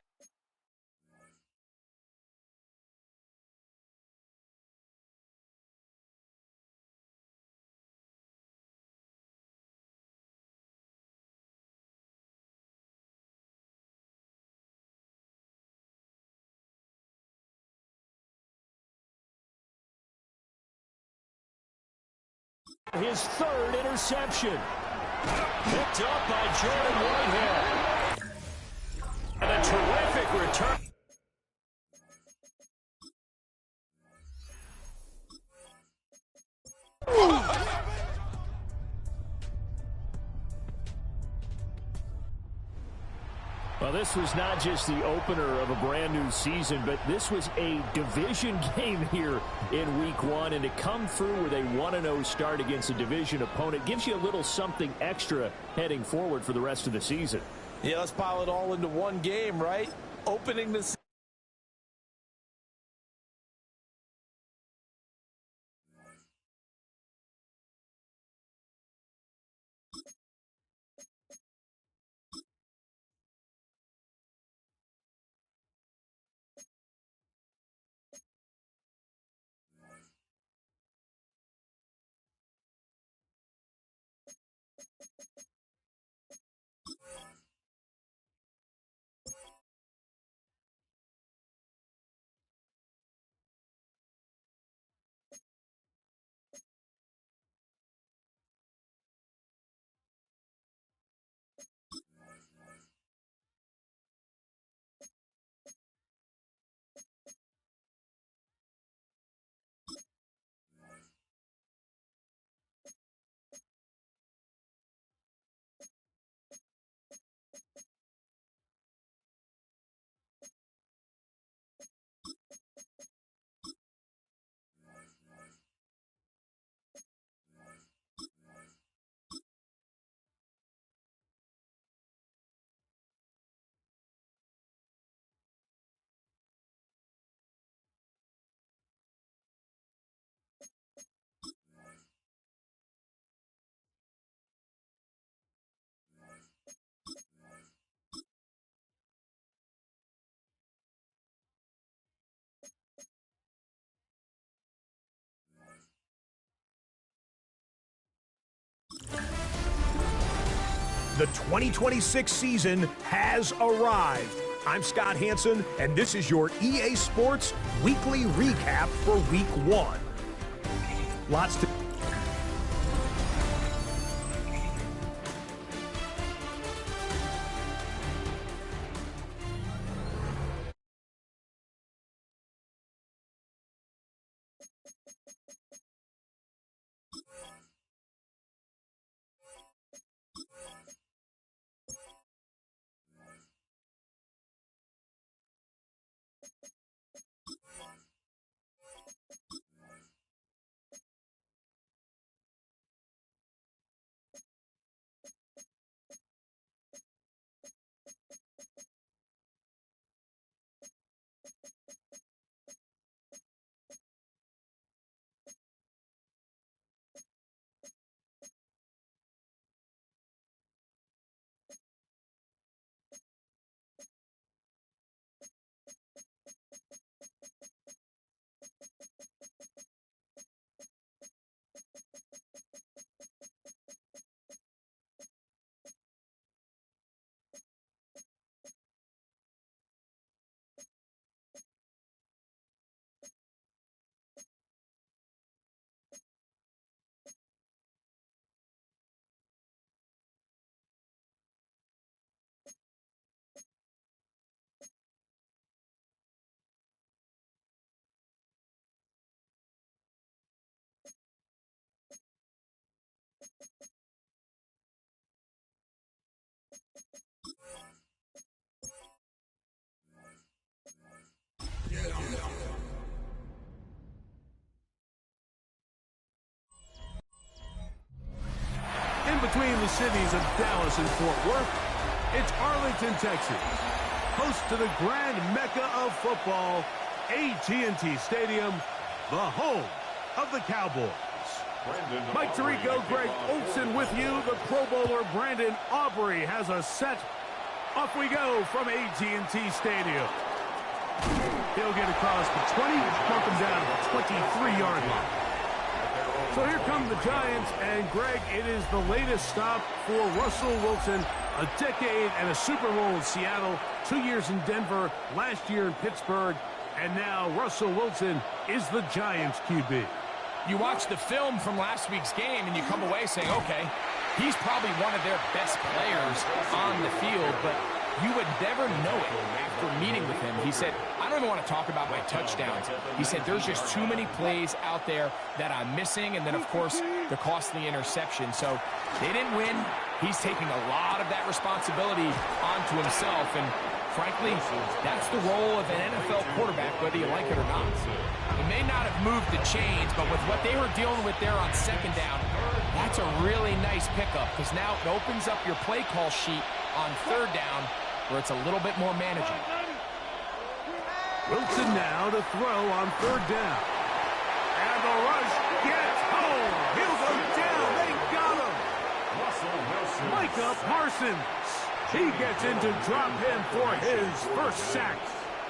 His 3rd interception. Picked up by Jordan Whitehead. And a terrific return. Well, this was not just the opener of a brand new season, but this was a division game here in week 1. And to come through with a 1-0 start against a division opponent gives you a little something extra heading forward for the rest of the season. Yeah, let's pile it all into one game, right? Opening the The 2026 season has arrived. I'm Scott Hansen, and this is your EA Sports Weekly Recap for Week 1. Lots to... In between the cities of Dallas and Fort Worth, it's Arlington, Texas, host to the grand mecca of football, AT&T Stadium, the home of the Cowboys. Mike Tirico, Greg Olson with you. The Pro Bowler Brandon Aubrey has us set. Off we go from AT&T Stadium. He'll get across the 20, mark him down to the 23-yard line. So here come the Giants, and Greg, it is the latest stop for Russell Wilson. A decade and a Super Bowl in Seattle, 2 years in Denver, last year in Pittsburgh, and now Russell Wilson is the Giants QB. You watch the film from last week's game, and you come away saying, okay, he's probably one of their best players on the field, but you would never know it after meeting with him. He said, I don't even want to talk about my touchdowns. He said, there's just too many plays out there that I'm missing, and then, of course, the costly interception. So they didn't win. He's taking a lot of that responsibility onto himself, and frankly, that's the role of an NFL quarterback, whether you like it or not. He may not have moved the chains, but with what they were dealing with there on second down, that's a really nice pickup, because now it opens up your play call sheet on third down where it's a little bit more manageable. Wilson now to throw on third down. And the rush gets home. He'll go down. They got him. Micah Parsons. He gets in to drop him for his first sack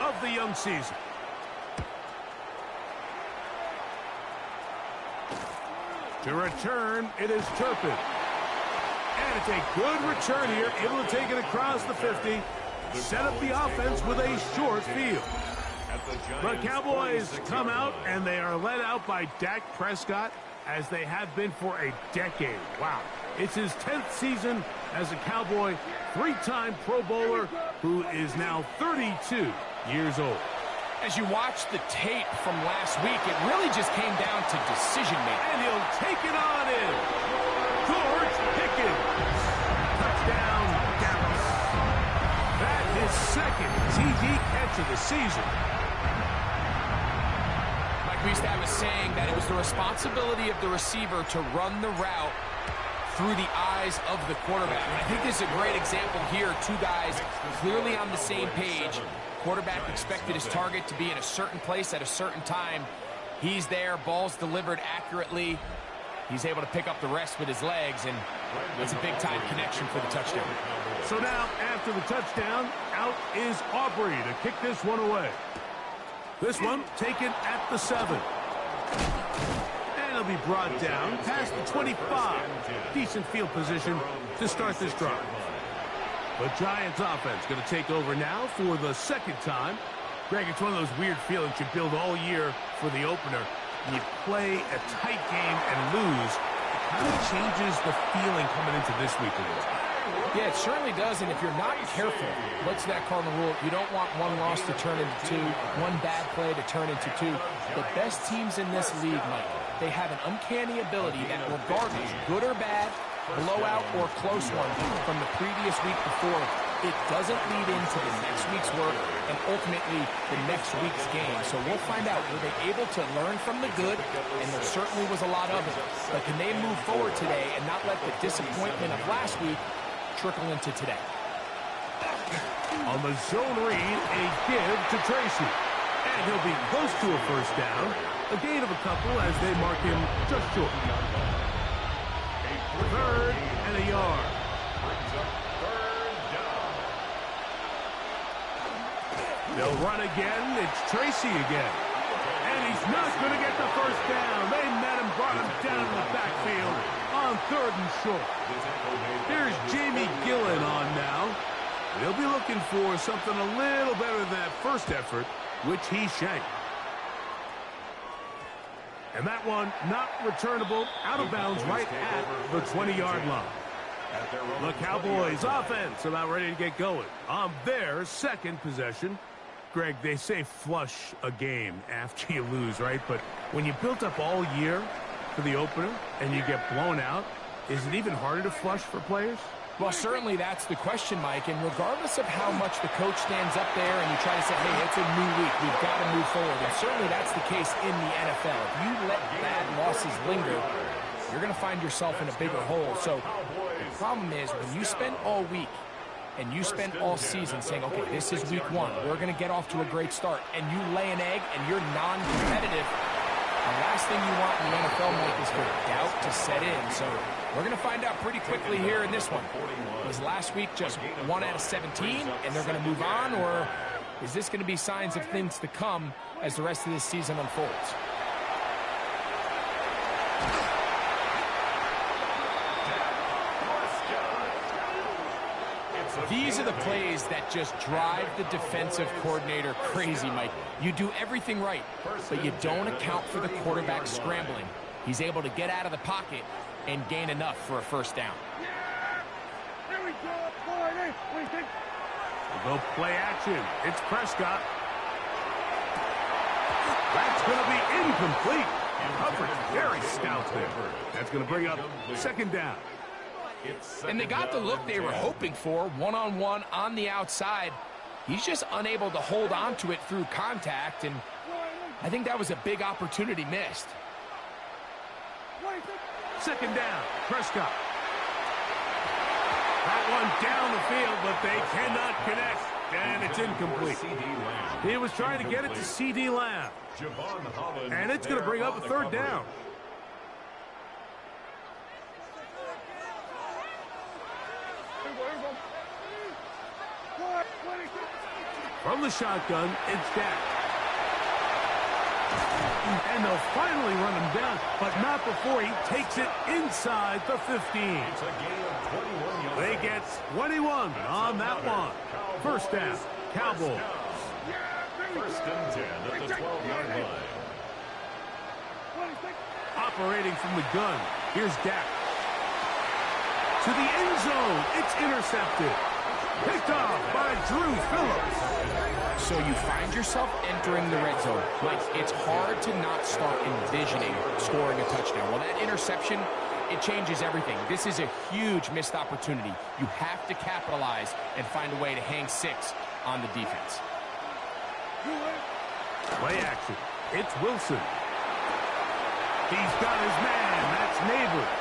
of the young season. To return, it is Turpin. And it's a good return here, able to take it across the 50, set up the offense with a short field. The Cowboys come out, and they are led out by Dak Prescott, as they have been for a decade. Wow. It's his 10th season as a Cowboy, three-time Pro Bowler, who is now 32 years old. As you watch the tape from last week, it really just came down to decision-making. And he'll take it on in. George Pickens. Touchdown, Dallas. That is second TD catch of the season. Mike, we used to have a saying that it was the responsibility of the receiver to run the route through the eyes of the quarterback. And I think this is a great example here. Two guys clearly on the same page. Quarterback expected his target to be in a certain place at a certain time. He's there, ball's delivered accurately. He's able to pick up the rest with his legs, and it's a big-time connection for the touchdown. So now, after the touchdown, out is Aubrey to kick this one away. This one taken at the 7. And it'll be brought down past the 25. Decent field position to start this drive. The Giants offense going to take over now for the second time. Greg, it's one of those weird feelings you build all year for the opener. And you play a tight game and lose. It kind of changes the feeling coming into this week a little. Yeah, it certainly does, and if you're not careful, what's that cardinal rule? You don't want one loss to turn into two, one bad play to turn into two. The best teams in this league, Mike, they have an uncanny ability that regardless, good or bad, blowout or close one from the previous week before, it doesn't lead into the next week's work and ultimately the next week's game. So we'll find out, were they able to learn from the good, and there certainly was a lot of it, but can they move forward today and not let the disappointment of last week trickle into today? On the zone read, a give to Tracy. And he'll be close to a first down. A gain of a couple as they mark him just short. Third and a yard. They'll run again. It's Tracy again. And he's not going to get the first down. They met him, brought him down in the backfield on third and short. Here's Jamie Gillen on now. They'll be looking for something a little better than that first effort, which he shanked. And that one not returnable, out of bounds right at the 20-yard line. The Cowboys offense about ready to get going on their second possession. Greg, they say flush a game after you lose, right? But when you built up all year for the opener and you get blown out, is it even harder to flush for players? Well, certainly that's the question, Mike, and regardless of how much the coach stands up there and you try to say, hey, it's a new week, we've got to move forward, and certainly that's the case in the NFL. If you let bad losses linger, you're going to find yourself in a bigger hole. So the problem is when you spend all week and you spend all season saying, okay, this is week one, we're going to get off to a great start, and you lay an egg and you're non-competitive, the last thing you want in the NFL, Mike, is for doubt to set in. So we're going to find out pretty quickly here in this one. Was last week just 1 out of 17 and they're going to move on, or is this going to be signs of things to come as the rest of this season unfolds? These are the plays that just drive the defensive coordinator crazy, Mike. You do everything right, but you don't account for the quarterback scrambling. He's able to get out of the pocket and gain enough for a first down. We'll go play action. It's Prescott. That's going to be incomplete. Coverage very stout there. That's going to bring up second down. And they got the look they were hoping for, one-on-one on the outside. He's just unable to hold on to it through contact, and I think that was a big opportunity missed. Second down, Prescott. That one down the field, but they cannot connect, and it's incomplete. He was trying to get it to C.D. Lamb, and it's going to bring up a third down. From the shotgun, it's Dak. And they'll finally run him down, but not before he takes it inside the 15. They get 21 on that one. First down, Cowboys. First and 10 at the 12-yard line. Operating from the gun, here's Dak. To the end zone, it's intercepted. Picked off by Drew Phillips. So you find yourself entering the red zone. Like, it's hard to not start envisioning scoring a touchdown. Well, that interception, it changes everything. This is a huge missed opportunity. You have to capitalize and find a way to hang 6 on the defense. Play action. It's Wilson. He's got his man. That's Neighbors.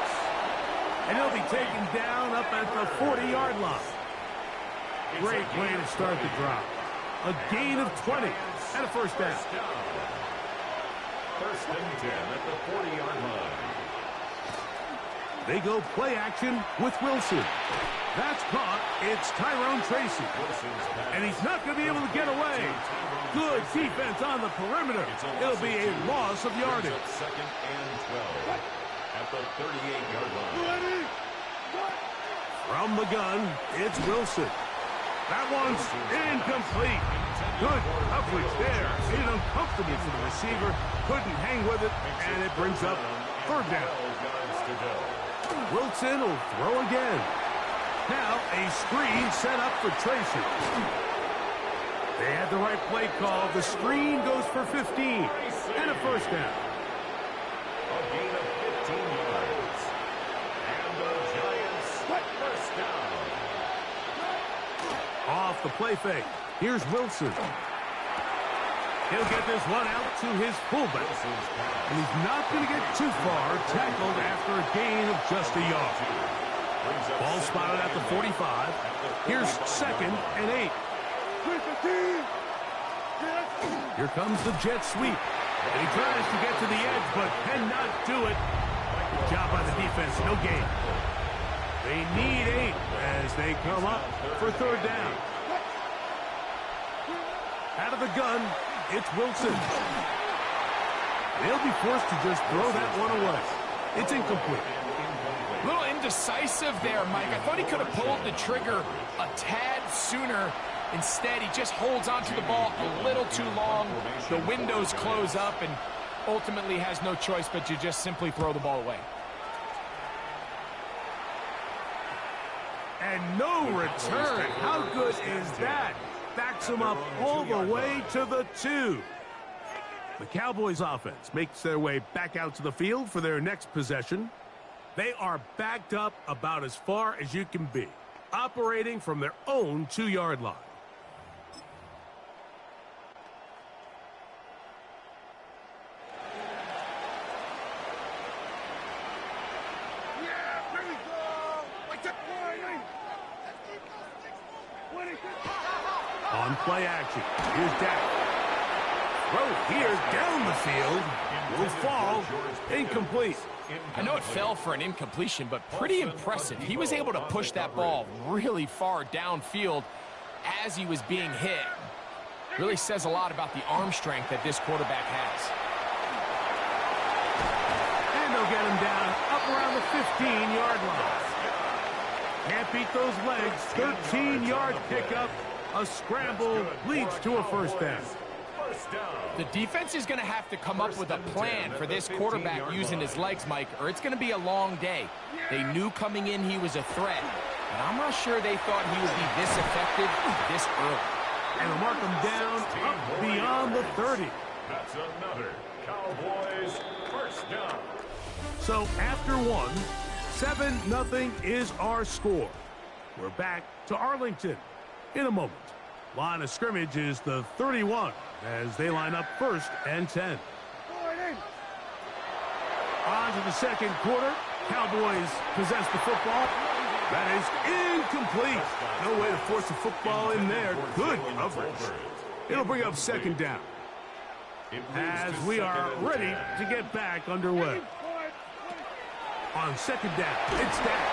And he'll be taken down up at the 40-yard line. Great way to start the drive. A gain of 20 and a first down. First and 10 at the 40-yard line. They go play action with Wilson. That's caught. It's Tyrone Tracy. And he's not going to be able to get away. Good defense on the perimeter. It'll be a loss of yardage. Second and 12 at the 38-yard line. From the gun, it's Wilson. That one's incomplete. Good coverage there. Made it uncomfortable for the receiver. Couldn't hang with it, and it brings up third down. Wilson will throw again. Now a screen set up for Tracy. They had the right play call. The screen goes for 15 and a first down. A gain of 15 yards. And the Giants first down. Off the play fake. Here's Wilson. He'll get this one out to his fullback. And he's not going to get too far. Tackled after a gain of just a yard. Ball spotted at the 45. Here's second and 8. Here comes the jet sweep. And he tries to get to the edge, but cannot do it. Good job by the defense. No gain. They need 8 as they come up for third down. Out of the gun, it's Wilson. They'll be forced to just throw that one away. It's incomplete. A little indecisive there, Mike. I thought he could have pulled the trigger a tad sooner. Instead, he just holds onto the ball a little too long. The windows close up and ultimately has no choice but to just simply throw the ball away. And no return. How good is that? Backs him up all the way to the 2. The Cowboys offense makes their way back out to the field for their next possession. They are backed up about as far as you can be, operating from their own 2-yard line. On play action, here's Dak. Throw here down the field. Will fall. Incomplete. I know it fell for an incompletion, but pretty impressive. He was able to push that ball really far downfield as he was being hit. Really says a lot about the arm strength that this quarterback has. And they'll get him down up around the 15-yard line. Can't beat those legs. 13-yard pickup. A scramble leads to a first down. The defense is going to have to come up with a plan for this quarterback using his legs, Mike, or it's going to be a long day. They knew coming in he was a threat, but I'm not sure they thought he would be this effective this early. And they'll mark him down up beyond the 30. That's another Cowboys first down. So after one, 7-0 is our score. We're back to Arlington in a moment. Line of scrimmage is the 31 as they line up 1st and 10. On to the second quarter. Cowboys possess the football. That is incomplete. No way to force the football in there. Good coverage. It'll bring up 2nd down. As we are ready to get back underway. On 2nd down, it's down.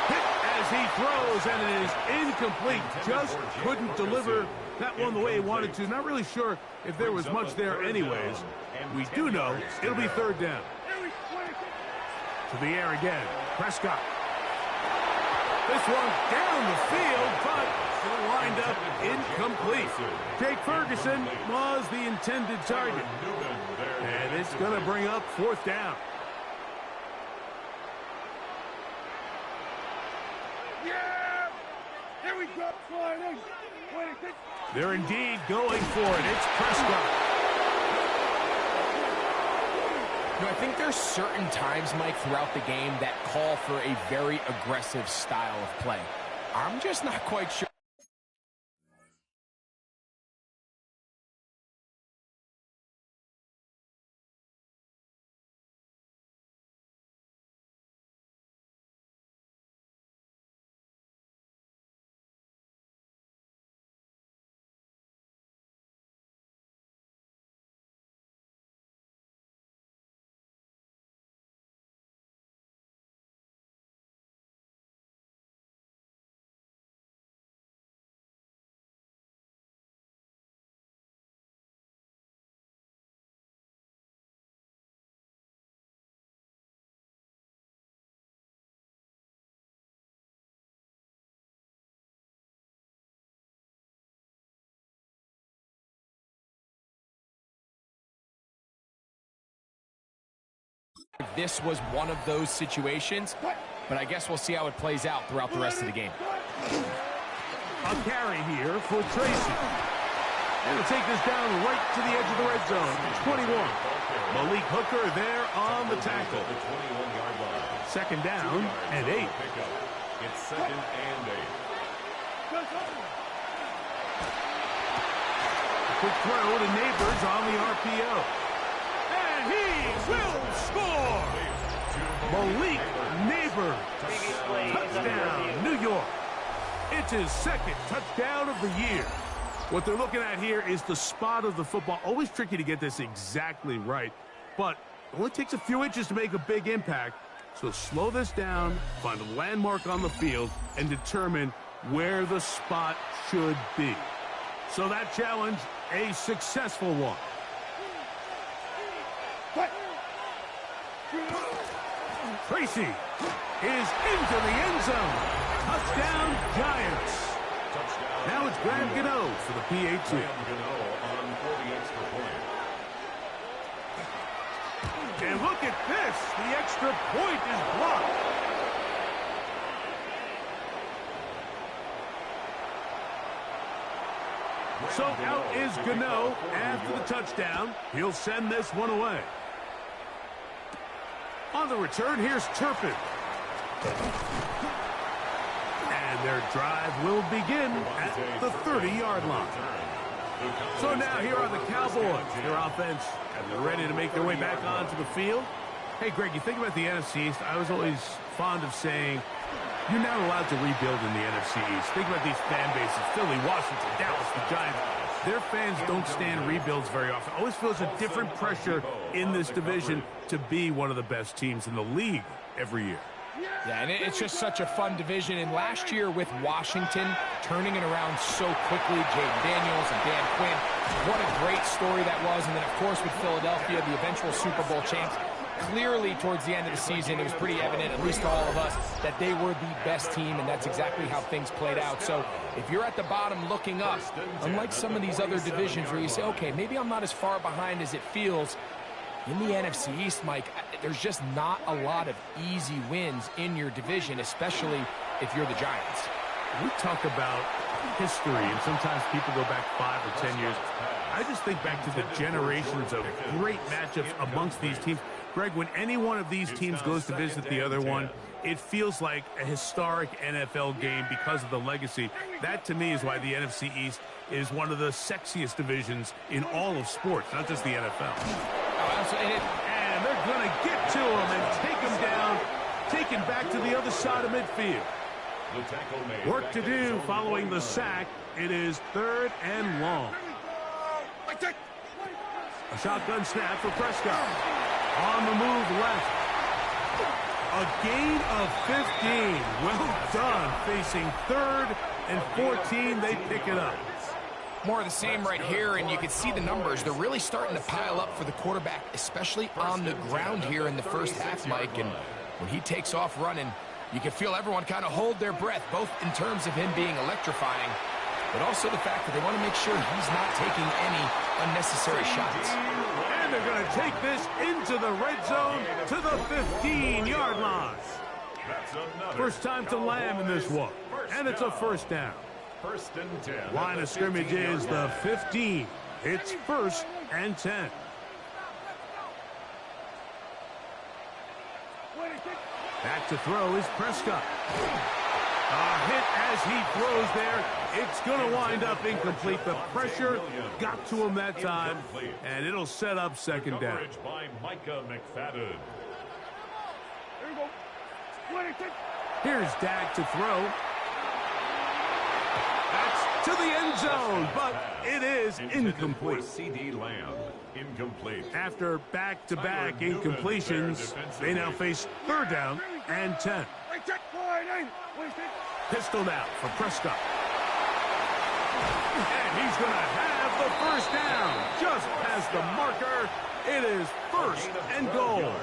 Hit as he throws, and it is incomplete. Just couldn't deliver that one the way he wanted to. Not really sure if there was much there anyways. We do know it'll be 3rd down. To the air again. Prescott. This one down the field, but still lined up incomplete. Jake Ferguson was the intended target. And it's going to bring up 4th down. Here we go. They're indeed going for it. It's Prescott. You know, I think there's certain times, Mike, throughout the game that call for a very aggressive style of play. I'm just not quite sure. This was one of those situations, but I guess we'll see how it plays out throughout the rest of the game. A carry here for Tracy. And to take this down right to the edge of the red zone. 21. Malik Hooker there on the tackle. 2nd down and 8. It's 2nd and 8. A quick throw to Neighbors on the RPO. And he will score! Malik Neighbors. Touchdown, New York. It's his 2nd touchdown of the year. What they're looking at here is the spot of the football. Always tricky to get this exactly right, but it only takes a few inches to make a big impact. So slow this down, find a landmark on the field, and determine where the spot should be. So that challenge, a successful one. Tracy is into the end zone. Touchdown, Giants. Now it's Graham Gano for the PAT. On for the extra point. And look at this. The extra point is blocked. So out is Gano after the touchdown. He'll send this one away. On the return, here's Turpin. And their drive will begin at the 30-yard line. So now here are the Cowboys. Their offense ready to make their way back onto the field. Hey, Greg, you think about the NFC East. I was always fond of saying you're not allowed to rebuild in the NFC East. Think about these fan bases. Philly, Washington, Dallas, the Giants. Their fans don't stand rebuilds very often. Always feels a different pressure in this division to be one of the best teams in the league every year. Yeah, and it's just such a fun division. And last year with Washington turning it around so quickly, Jaden Daniels and Dan Quinn, what a great story that was. And then, of course, with Philadelphia, the eventual Super Bowl champs. Clearly, towards the end of the season, it was pretty evident, at least to all of us, that they were the best team, and that's exactly how things played out. So if you're at the bottom looking up, unlike some of these other divisions where you say, okay, maybe I'm not as far behind as it feels, in the NFC East, Mike, there's just not a lot of easy wins in your division, especially if you're the Giants. We talk about history, and sometimes people go back 5 or 10 years. I just think back to the generations of great matchups amongst these teams. Greg, when any one of these teams goes to visit the other one, it feels like a historic NFL game because of the legacy. That, to me, is why the NFC East is one of the sexiest divisions in all of sports, not just the NFL. Oh, absolutely. And they're going to get to him and take him down, take him back to the other side of midfield. Work to do following the sack. It is 3rd and long. A shotgun snap for Prescott. On the move left. A gain of 15. Well done. Facing 3rd and 14, they pick it up. More of the same right here, and you can see the numbers. They're really starting to pile up for the quarterback, especially on the ground here in the first half, Mike. And when he takes off running, you can feel everyone kind of hold their breath, both in terms of him being electrifying, but also the fact that they want to make sure he's not taking any unnecessary shots. And they're going to take this into the red zone to the 15-yard line. First time to Lamb in this one, and it's a first down. 1st and 10. Line of scrimmage is the 15. It's 1st and 10. Back to throw is Prescott. A hit as he throws there. It's going to wind up incomplete. The pressure got to him that time, and it'll set up 2nd down. By Micah McFadden. Here's Dak to throw. That's to the end zone, but it is incomplete. CD Lamb, incomplete. After back-to-back incompletions, they now face 3rd down and 10. Pistol now for Prescott. And he's going to have the 1st down. Just past the marker, it is 1st and goal.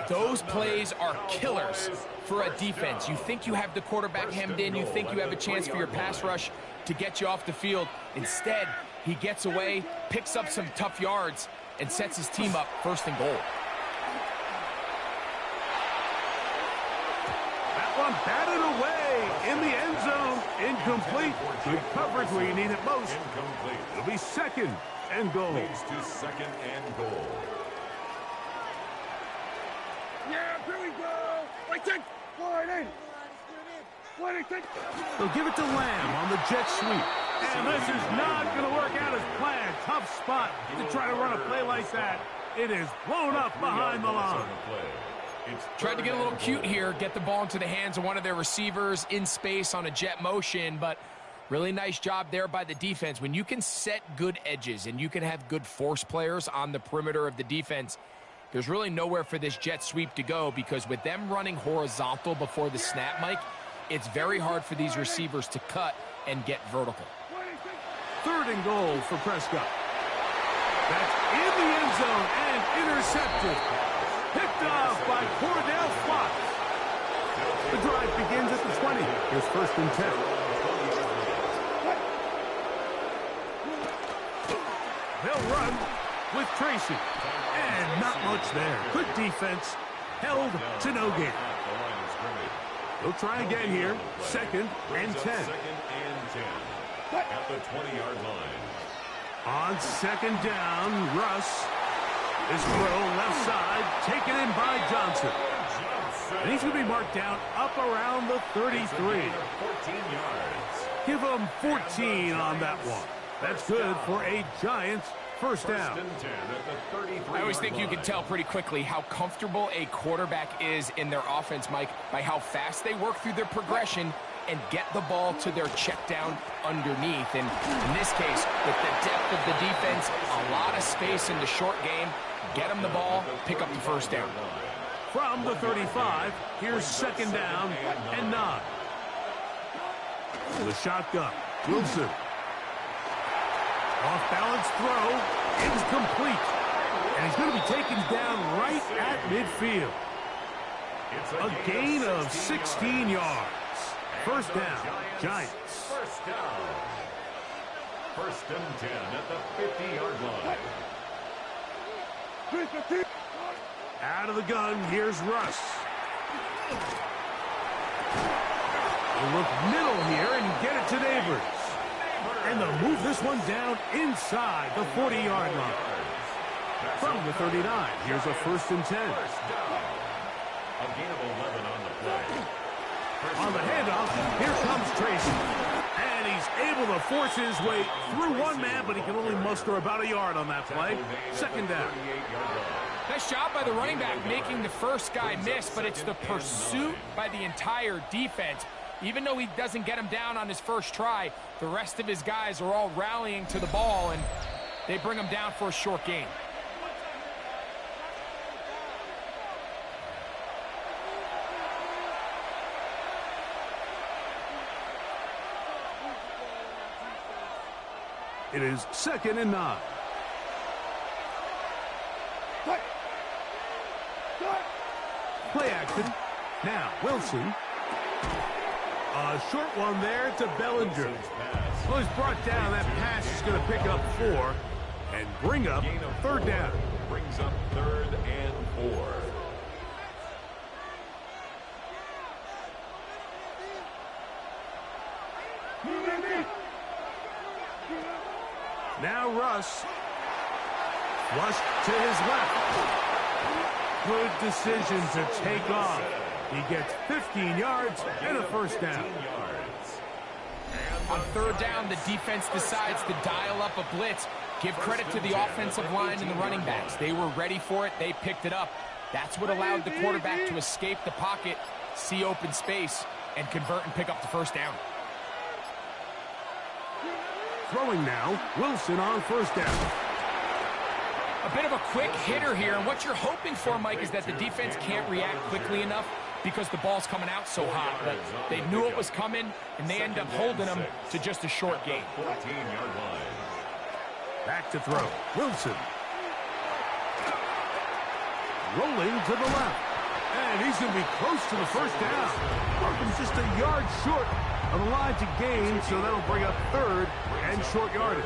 Those plays are killers for a defense. You think you have the quarterback hemmed in. You think you have a chance for your pass rush to get you off the field. Instead, he gets away, picks up some tough yards, and sets his team up 1st and goal. That one batted away in the end zone. Incomplete. Good coverage where you need it most. Incomplete. It'll be 2nd and goal. Leads to 2nd and goal. Yeah, here we go. They'll give it to Lamb on the jet sweep. And this is not going to work out as planned. Tough spot to try to run a play like that. It is blown up behind the line. Tried to get a little cute here, get the ball into the hands of one of their receivers in space on a jet motion, but really nice job there by the defense. When you can set good edges and you can have good force players on the perimeter of the defense, there's really nowhere for this jet sweep to go, because with them running horizontal before the snap, Mike, it's very hard for these receivers to cut and get vertical. 3rd and goal for Prescott. That's in the end zone and intercepted. Picked off by Cordell Fox. The drive begins at the 20. Here's 1st and 10. They'll run with Tracy. And not much there. Good defense. Held to no gain. They'll try again here. 2nd and 10. 2nd and 10. At the 20-yard line. On 2nd down, Russ. This throw left side, taken in by Johnson. And he's going to be marked down up around the 33. 14 yards. Give him 14 on that one. That's good for a Giants 1st down. 1st and 10 at the 33. I always think you can tell pretty quickly how comfortable a quarterback is in their offense, Mike, by how fast they work through their progression and get the ball to their check down underneath. And in this case, with the depth of the defense, a lot of space in the short game, get them the ball, pick up the 1st down. From the 35, here's 2nd down and 9. The shotgun. Wilson. Off-balance throw. Incomplete. And he's going to be taken down right at midfield. A gain of 16 yards. 1st down, Giants. 1st down. 1st and 10 at the 50-yard line. Out of the gun, here's Russ. They'll look middle here and get it to Neighbors. And they'll move this one down inside the 40-yard line. From the 39, here's a 1st and 10. A gain of 11 on the play. On the handoff, here comes Tracy. And he's able to force his way through one man, but he can only muster about a yard on that play. 2nd down. Nice job by the running back making the first guy miss, but it's the pursuit by the entire defense. Even though he doesn't get him down on his first try, the rest of his guys are all rallying to the ball, and they bring him down for a short gain. It is 2nd and 9. Play action. Now, Wilson. A short one there to Bellinger. Well, he's brought down. That pass is going to pick up 4 and bring up 3rd down. Brings up 3rd and 4. Now Russ. Flushed to his left. Good decision to take off. He gets 15 yards and a 1st down. On 3rd down, the defense decides to dial up a blitz. Give credit to the offensive line and the running backs. They were ready for it. They picked it up. That's what allowed the quarterback to escape the pocket, see open space, and convert and pick up the 1st down. Throwing now, Wilson on 1st down. A bit of a quick hitter here, and what you're hoping for, Mike, is that the defense can't react quickly enough because the ball's coming out so hot. But they knew it was coming, and they end up holding them to just a short gain. 14-yard line. Back to throw. Wilson. Rolling to the left. And he's going to be close to the 1st down. Markham's just a yard short of the line to gain, so that'll bring up 3rd and short yardage.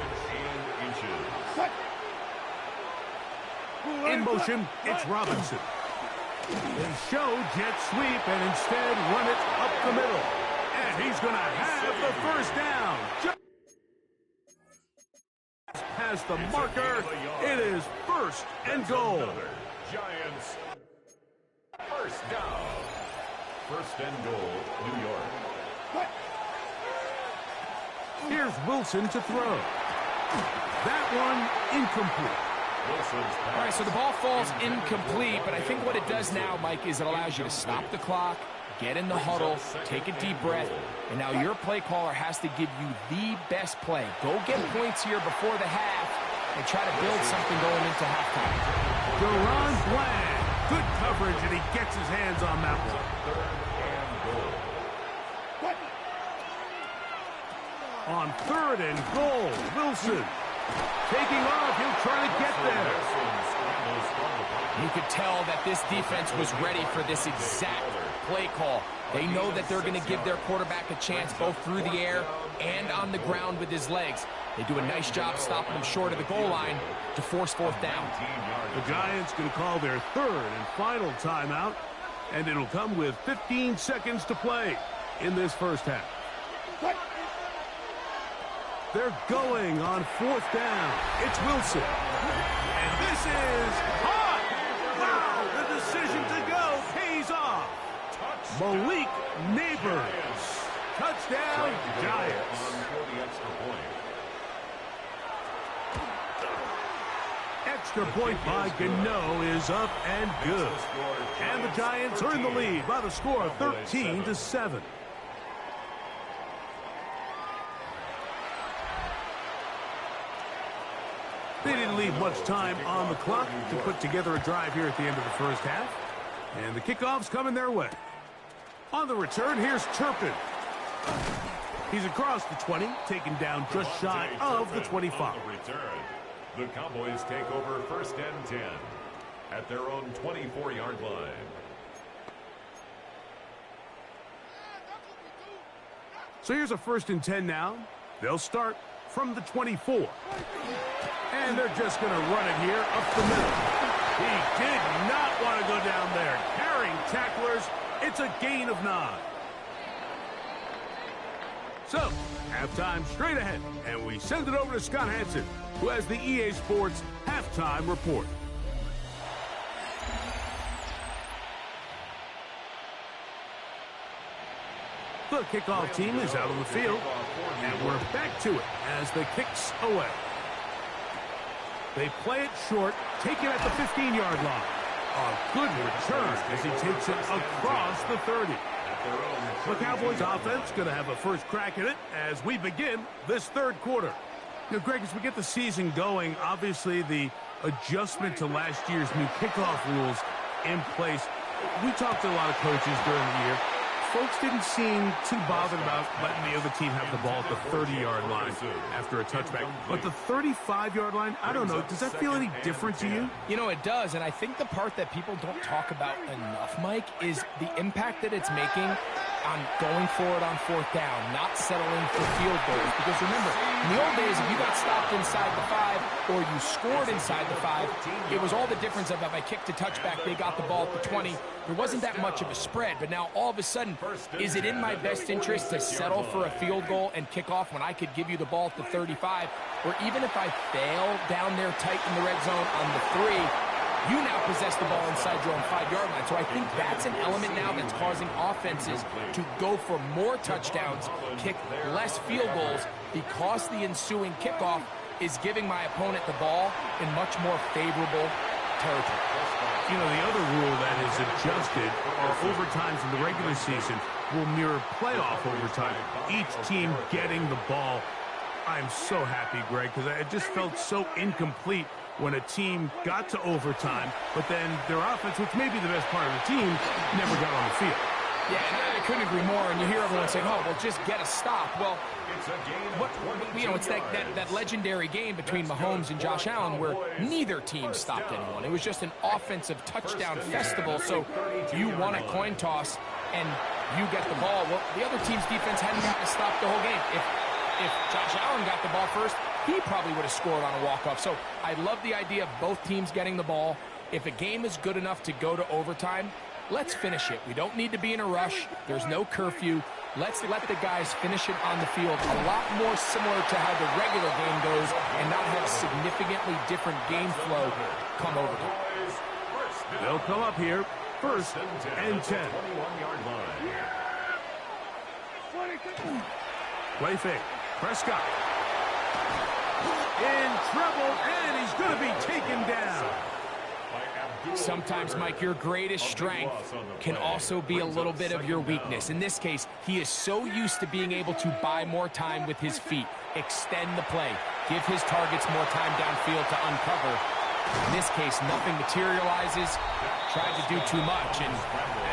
In motion, it's Robinson. They show jet sweep and instead run it up the middle. And he's going to have the 1st down. Just past the marker. It is 1st and goal. Giants. 1st down. 1st and goal, New York. Here's Wilson to throw. That one incomplete. All right, so the ball falls incomplete, but I think what it does now, Mike, is it allows you to stop the clock, get in the huddle, take a deep breath, and now your play caller has to give you the best play. Go get points here before the half and try to build something going into halftime. Deron Bland, good coverage, and he gets his hands on that one. 3rd and goal. On 3rd and goal, Wilson. Taking off, he'll try to get there. You could tell that this defense was ready for this exact play call. They know that they're going to give their quarterback a chance both through the air and on the ground with his legs. They do a nice job stopping him short of the goal line to force 4th down. The Giants going to call their 3rd and final timeout, and it'll come with 15 seconds to play in this 1st half. They're going on 4th down. It's Wilson. And this is hot. Wow, the decision to go pays off. Malik Neighbors. Touchdown, Giants. Extra point by Gano is up and good. And the Giants are in the lead by the score of 13-7. They didn't leave much time on the clock to put together a drive here at the end of the 1st half. And the kickoff's coming their way. On the return, here's Turpin. He's across the 20, taken down just shy of the 25. The Cowboys take over 1st and 10 at their own 24-yard line. So here's a 1st and 10 now. They'll start from the 24. And they're just going to run it here up the middle. He did not want to go down there. Carrying tacklers, it's a gain of 9. So, halftime straight ahead, and we send it over to Scott Hansen, who has the EA Sports halftime report. The kickoff team is out on the field, and we're back to it as the kick's away. They play it short, take it at the 15-yard line. A good return as he takes it across the 30. The Cowboys offense going to have a first crack at it as we begin this third quarter. You know, Greg, as we get the season going, obviously the adjustment to last year's new kickoff rules in place. We talked to a lot of coaches during the year. Folks didn't seem too bothered about letting the other team have the ball at the 30-yard line after a touchback. But the 35-yard line, I don't know, does that feel any different to you? You know, it does, and I think the part that people don't talk about enough, Mike, is the impact that it's making on going forward on fourth down, not settling for field goals. Because remember, in the old days, if you got stopped inside the 5 or you scored inside the 5, it was all the difference of if I kicked a touchback, they got the ball at the 20. There wasn't that much of a spread, but now all of a sudden, is it in my best interest to settle for a field goal and kick off when I could give you the ball at the 35? Or even if I fail down there tight in the red zone on the 3, you now possess the ball inside your own 5-yard line. So I think that's an element now that's causing offenses to go for more touchdowns, kick less field goals, because the ensuing kickoff is giving my opponent the ball in much more favorable territory. You know, the other rule that is adjusted are overtimes in the regular season will mirror playoff overtime, each team getting the ball. I'm so happy, Greg, because it just felt so incomplete when a team got to overtime, but then their offense, which may be the best part of the team, never got on the field. Yeah, and I couldn't agree more, and you hear everyone saying, oh, well, just get a stop. Well, it's that legendary game between Mahomes and Josh Allen where neither team stopped anyone. It was just an offensive touchdown festival, so you won a coin toss, and you get the ball. Well, the other team's defense hadn't gotten to stop the whole game. If Josh Allen got the ball first, he probably would have scored on a walk-off. So I love the idea of both teams getting the ball. If a game is good enough to go to overtime, let's finish it. We don't need to be in a rush. There's no curfew. Let's let the guys finish it on the field. A lot more similar to how the regular game goes and not have significantly different game flow come overtime. They'll come up here, first and 10. Play fake. Prescott. In trouble, and he's going to be taken down. Sometimes, Mike, your greatest strength can also be a little bit of your weakness. In this case, he is so used to being able to buy more time with his feet, extend the play, give his targets more time downfield to uncover. In this case, nothing materializes, tried to do too much, and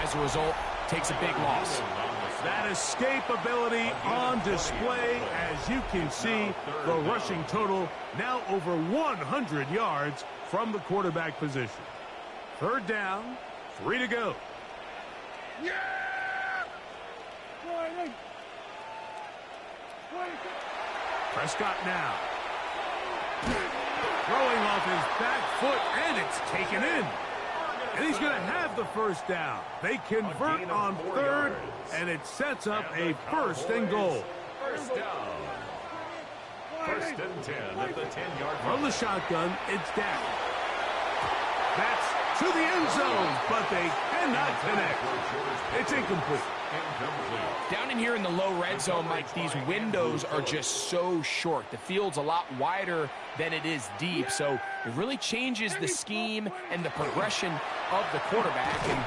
as a result, takes a big loss. That escapability on display. As you can see, the rushing total now over 100 yards from the quarterback position. Third down, 3 to go. Yeah! Prescott now. Throwing off his back foot, and it's taken in. And he's going to have the first down. They convert on third, and it sets up a first and goal. First down. First and 10 at the 10-yard line. From the shotgun, it's down. That's to the end zone, but they cannot connect. It's incomplete. Down in here in the low red zone, Mike, these windows are just so short. The field's a lot wider than it is deep, so it really changes the scheme and the progression of the quarterback. And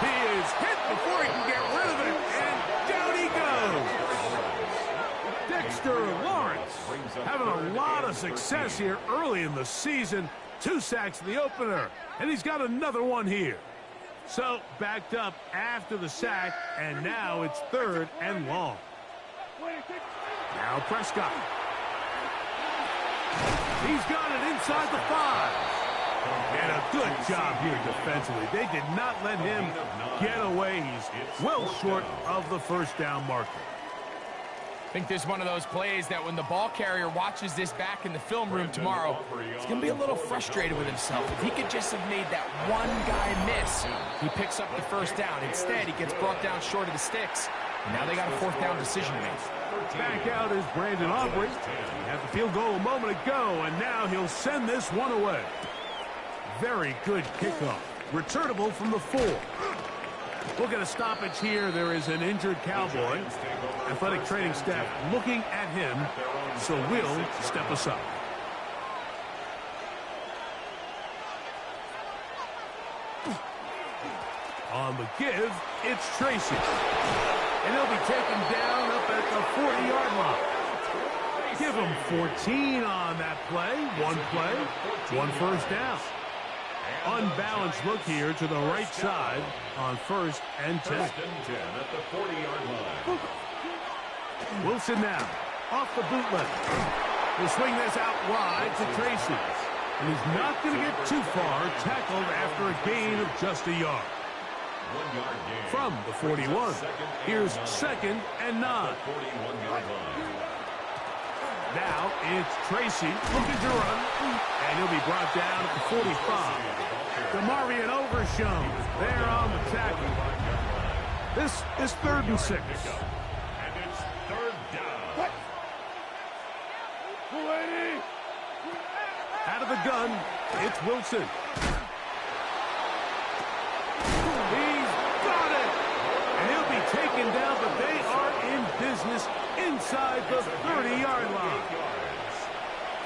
he is hit before he can get rid of it, and down he goes. Dexter Lawrence having a lot of success here early in the season. 2 sacks in the opener, and he's got another one here. So, backed up after the sack, and now it's third and long. Now Prescott. He's got it inside the 5. And a good job here defensively. They did not let him get away. He's well short of the first down marker. I think this is one of those plays that when the ball carrier watches this back in the film room tomorrow, he's going to be a little frustrated with himself. If he could just have made that one guy miss, he picks up the first down. Instead, he gets brought down short of the sticks. And now they got a fourth down decision to make. Back out is Brandon Aubrey. He had the field goal a moment ago, and now he'll send this one away. Very good kickoff. Returnable from the 4. We'll get a stoppage here. There is an injured Cowboy. Athletic training staff looking at him, so we'll step aside. On the give, it's Tracy. And he'll be taken down up at the 40-yard line. Give him 14 on that play. One first down. Unbalanced look here to the right side on 1st and 10. First and 10 at the 40-yard line. Wilson now off the bootleg. He'll swing this out wide to Tracy. And he's not going to get too far, tackled after a gain of just a yard. 1 yard gain. From the 41, here's 2nd and 9. 41-yard line. Now it's Tracy looking to run, and he'll be brought down at the 45. DeMarvion Overshown there on the tackle. This is 3rd and 6. And it's 3rd down. Out of the gun, it's Wilson. He's got it! And he'll be taken down, but they are in business inside the 30-yard line.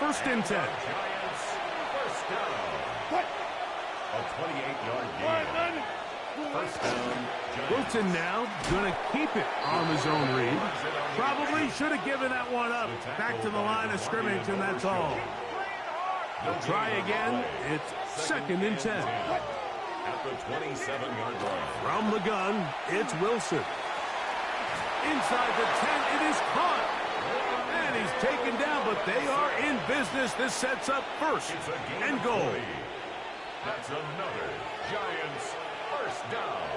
1st and 10. Giants, first down. A 28-yard gain. First down, Giants. Wilson now going to keep it on his own read. Probably should have given that one up. Back to the line of scrimmage, and that's all. They'll try again. It's 2nd and 10. At the 27-yard line. From the gun, it's Wilson. Inside the 10, it is caught. And he's taken down, but they are in business. This sets up 1st It's a gain and of goal. 3. That's another Giants first down.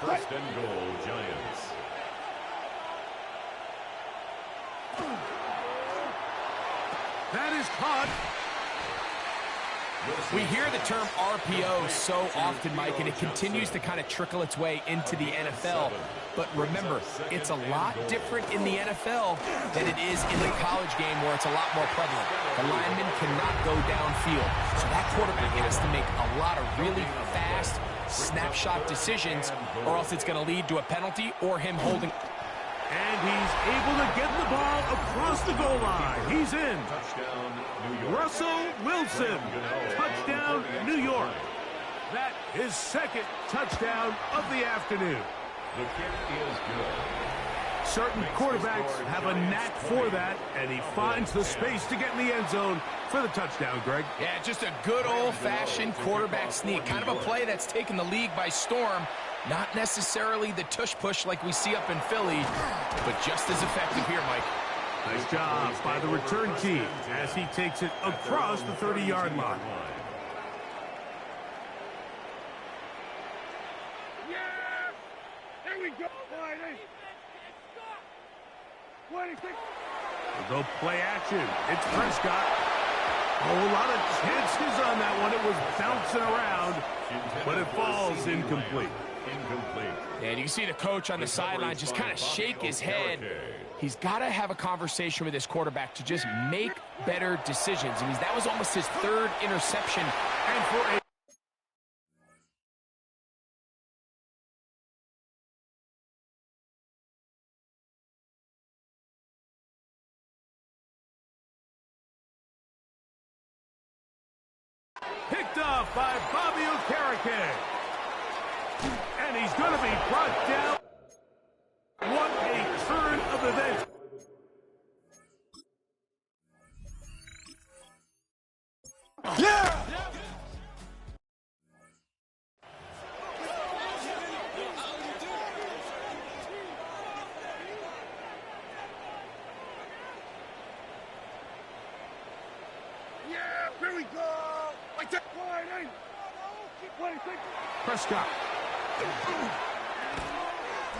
1st and goal, Giants. That is caught. We hear the term RPO so often, Mike, and it continues to kind of trickle its way into the NFL. But remember, it's a lot different in the NFL than it is in the college game where it's a lot more prevalent. The lineman cannot go downfield. So that quarterback has to make a lot of really fast snapshot decisions, or else it's going to lead to a penalty or him holding. And he's able to get the ball across the goal line. He's in. Touchdown, New York. Russell Wilson. Touchdown, New York. That is 2nd touchdown of the afternoon. The kick is good. Certain quarterbacks have a knack for that, and he finds the space to get in the end zone for the touchdown, Greg. Yeah, just a good old-fashioned quarterback sneak. Kind of a play that's taken the league by storm. Not necessarily the tush-push like we see up in Philly, but just as effective here, Mike. Nice job by the return team as he takes it across the 30-yard line. Yeah! There we go, 26. They'll go play action. It's Prescott. A lot of chances on that one. It was bouncing around, but it falls incomplete. And you can see the coach on the sideline just kind of shake his head. He's got to have a conversation with his quarterback to just make better decisions. I mean, that was almost his 3rd interception. And for a picked off by Bobby Okereke. And he's going to be brought down. What a turn of events. Yeah! Yeah, here we go. Like that. Prescott.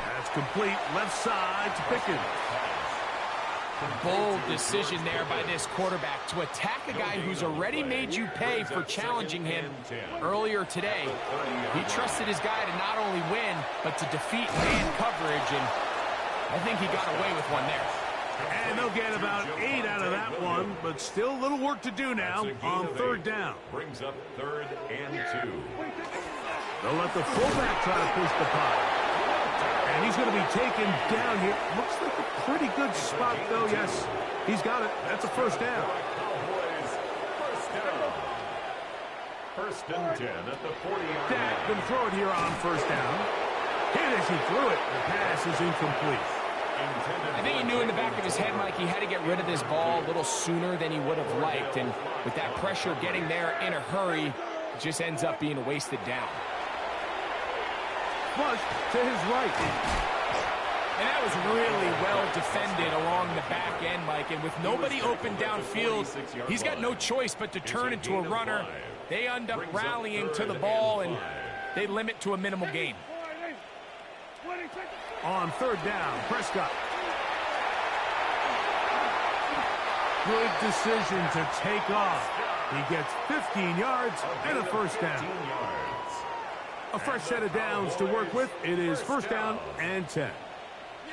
That's complete. Left side to Pickens. Bold decision there by this quarterback to attack a guy who's already made you pay for challenging him earlier today. He trusted his guy to not only win, but to defeat man coverage, and I think he got away with one there. And they'll get about 8 out of that one, but still a little work to do now on third down. Brings up 3rd and 2. They'll let the fullback try to push the pile. And he's going to be taken down here. Looks like a pretty good spot, though. Yes, he's got it. That's a first down. First and 10 at the 40-yard Dak line. going to throw it here on first down. Hit as he threw it. The pass is incomplete. I think he knew in the back of his head, Mike, he had to get rid of this ball a little sooner than he would have liked. And with that pressure getting there in a hurry, it just ends up being a wasted down. Flush to his right. And that was really well defended along the back end, Mike. And with nobody open downfield, he's got no choice but to turn into a runner. They end up rallying to the ball, and they limit to a minimal gain. On third down, Prescott. Good decision to take off. He gets 15 yards and a first down. A fresh set of downs to work with. It is first down and 10.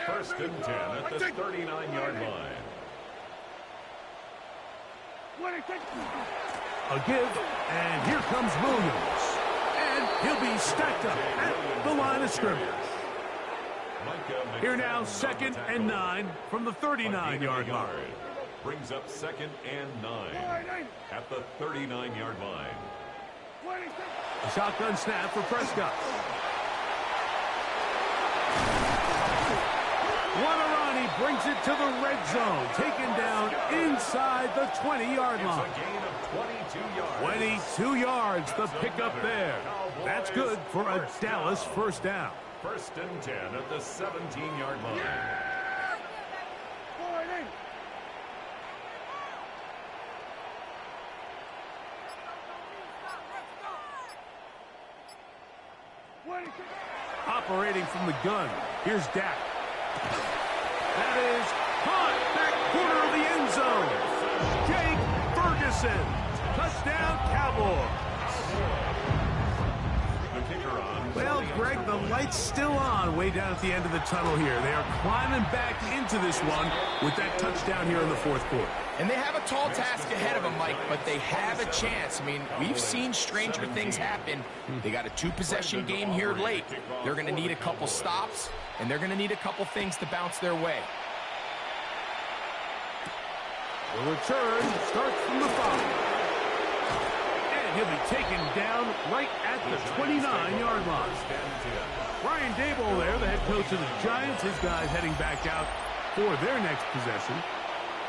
First and 10 at the 39-yard line. A give, and here comes Williams. And he'll be stacked up at the line of scrimmage. Here now, 2nd and 9 from the 39-yard line. Brings up 2nd and 9 at the 39-yard line. A shotgun snap for Prescott. What a run. He brings it to the red zone. Taken down inside the 20-yard line. It's a gain of 22 yards. 22 yards, the pickup there. That's good for a Dallas first down. First and 10 at the 17-yard line. Operating from the gun. Here's Dak. That is caught back corner of the end zone. Jake Ferguson. Touchdown, Cowboys. The kicker on. Well, Greg, the light's still on way down at the end of the tunnel here. They are climbing back into this one with that touchdown here in the fourth quarter. And they have a tall task ahead of them, Mike, but they have a chance. I mean, we've seen stranger things happen. They got a 2-possession game here late. They're going to need a couple stops, and they're going to need a couple things to bounce their way. The return starts from the 5. And he'll be taken down right at the 29-yard line. Brian Daboll there, the head coach of the Giants. His guys heading back out for their next possession.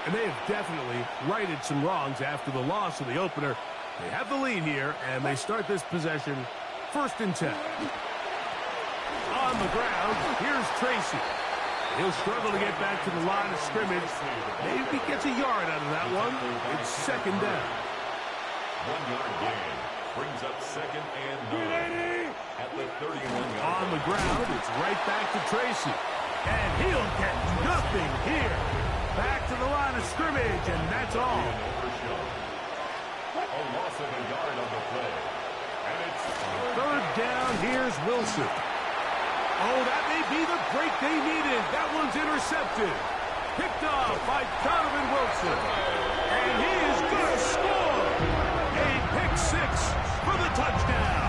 And they have definitely righted some wrongs after the loss of the opener. They have the lead here, and they start this possession 1st and 10. On the ground, here's Tracy. He'll struggle to get back to the line of scrimmage. Maybe he gets a yard out of that one. It's 2nd down. 1-yard gain. Brings up 2nd and 9 at the 31-yard line. On the ground, it's right back to Tracy. And he'll get nothing here. Back to the line of scrimmage, and that's all. A loss of a yard on the play. And it's 3rd down, here's Wilson. Oh, that may be the break they needed. That one's intercepted. Picked off by Donovan Wilson. And he is going to score. A pick 6 for the touchdown.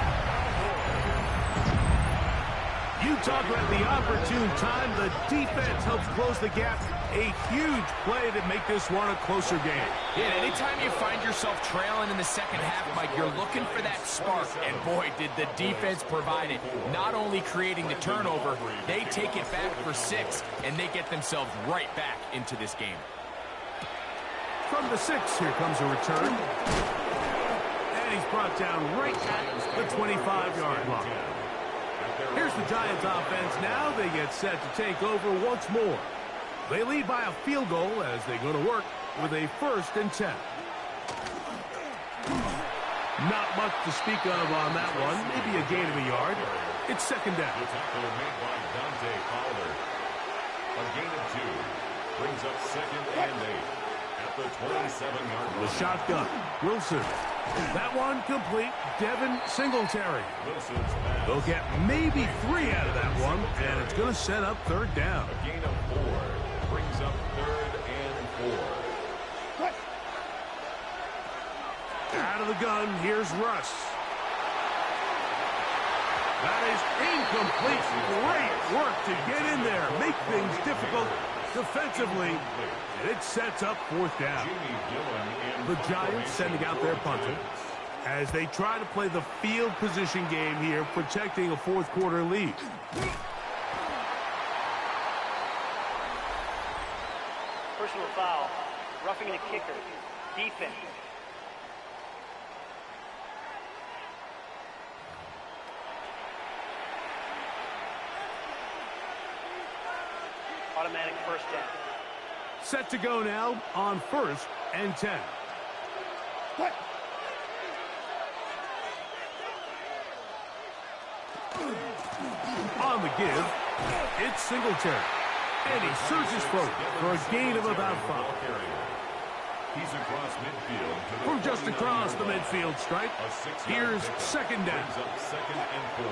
You talk about the opportune time. The defense helps close the gap. A huge play to make this one a closer game. Yeah, anytime you find yourself trailing in the second half, Mike, you're looking for that spark. And boy, did the defense provide it. Not only creating the turnover, they take it back for 6, and they get themselves right back into this game. From the 6, here comes a return. And he's brought down right at the 25-yard line. Here's the Giants offense now. They get set to take over once more. They lead by a field goal as they go to work with a 1st and 10. Not much to speak of on that one. Maybe a gain of a yard. It's 2nd down. the tackle made by Dante Fowler. A gain of 2. Brings up 2nd and 8 at the 27-yard line. The shotgun. Wilson. That one complete. Devin Singletary. Wilson's pass. They'll get maybe 3 out of that one, and it's going to set up 3rd down. A gain of 4. up 3rd and 4. Out of the gun, here's Russ. That is incomplete. Great work to get in there, make things difficult defensively, and it sets up 4th down. The Giants sending out their punter as they try to play the field position game here, protecting a 4th quarter lead. Personal foul, roughing the kicker, defense. Automatic 1st down. Set to go now on 1st and 10. What? On the give, it's Singletary. And he surges forward for a gain of about 5. He's across midfield. From just across the midfield stripe, here's 2nd down. Up 2nd and 4.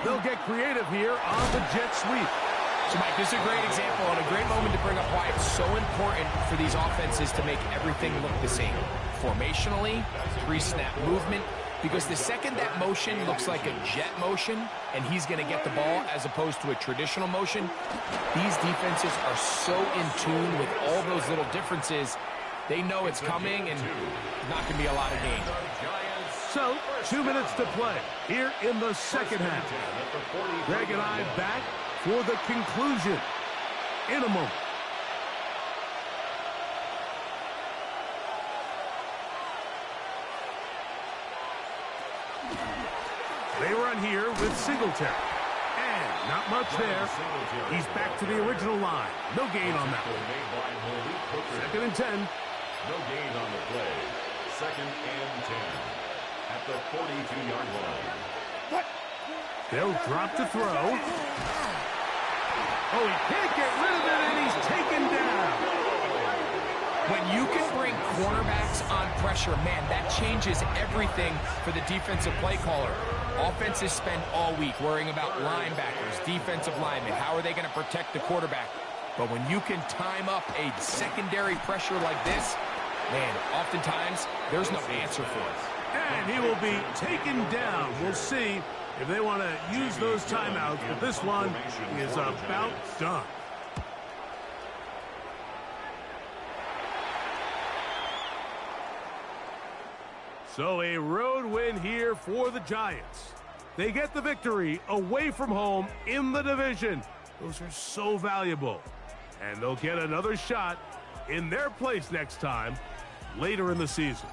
They'll get creative here on the jet sweep. So, Mike, this is a great example and a great moment to bring up why it's so important for these offenses to make everything look the same. Formationally, pre-snap movement, because the second that motion looks like a jet motion and he's going to get the ball as opposed to a traditional motion, these defenses are so in tune with all those little differences. They know it's coming and there's not going to be a lot of gain. So, 2 minutes to play here in the 2nd half. Greg and I back for the conclusion in a moment. They run here with Singletary. And not much there. He's back to the original line. No gain on that one. 2nd and 10. No gain on the play. 2nd and 10. At the 42-yard line. What? They'll drop to throw. Oh, he can't get rid of it, and he's taken down. When you can bring cornerbacks on pressure, man, that changes everything for the defensive play caller. Offenses spend all week worrying about linebackers, defensive linemen. How are they going to protect the quarterback? But when you can time up a secondary pressure like this, man, oftentimes there's no answer for it. And he will be taken down. We'll see if they want to use those timeouts, but this one is about done. So a road win here for the Giants. They get the victory away from home in the division. Those are so valuable. And they'll get another shot in their place next time later in the season.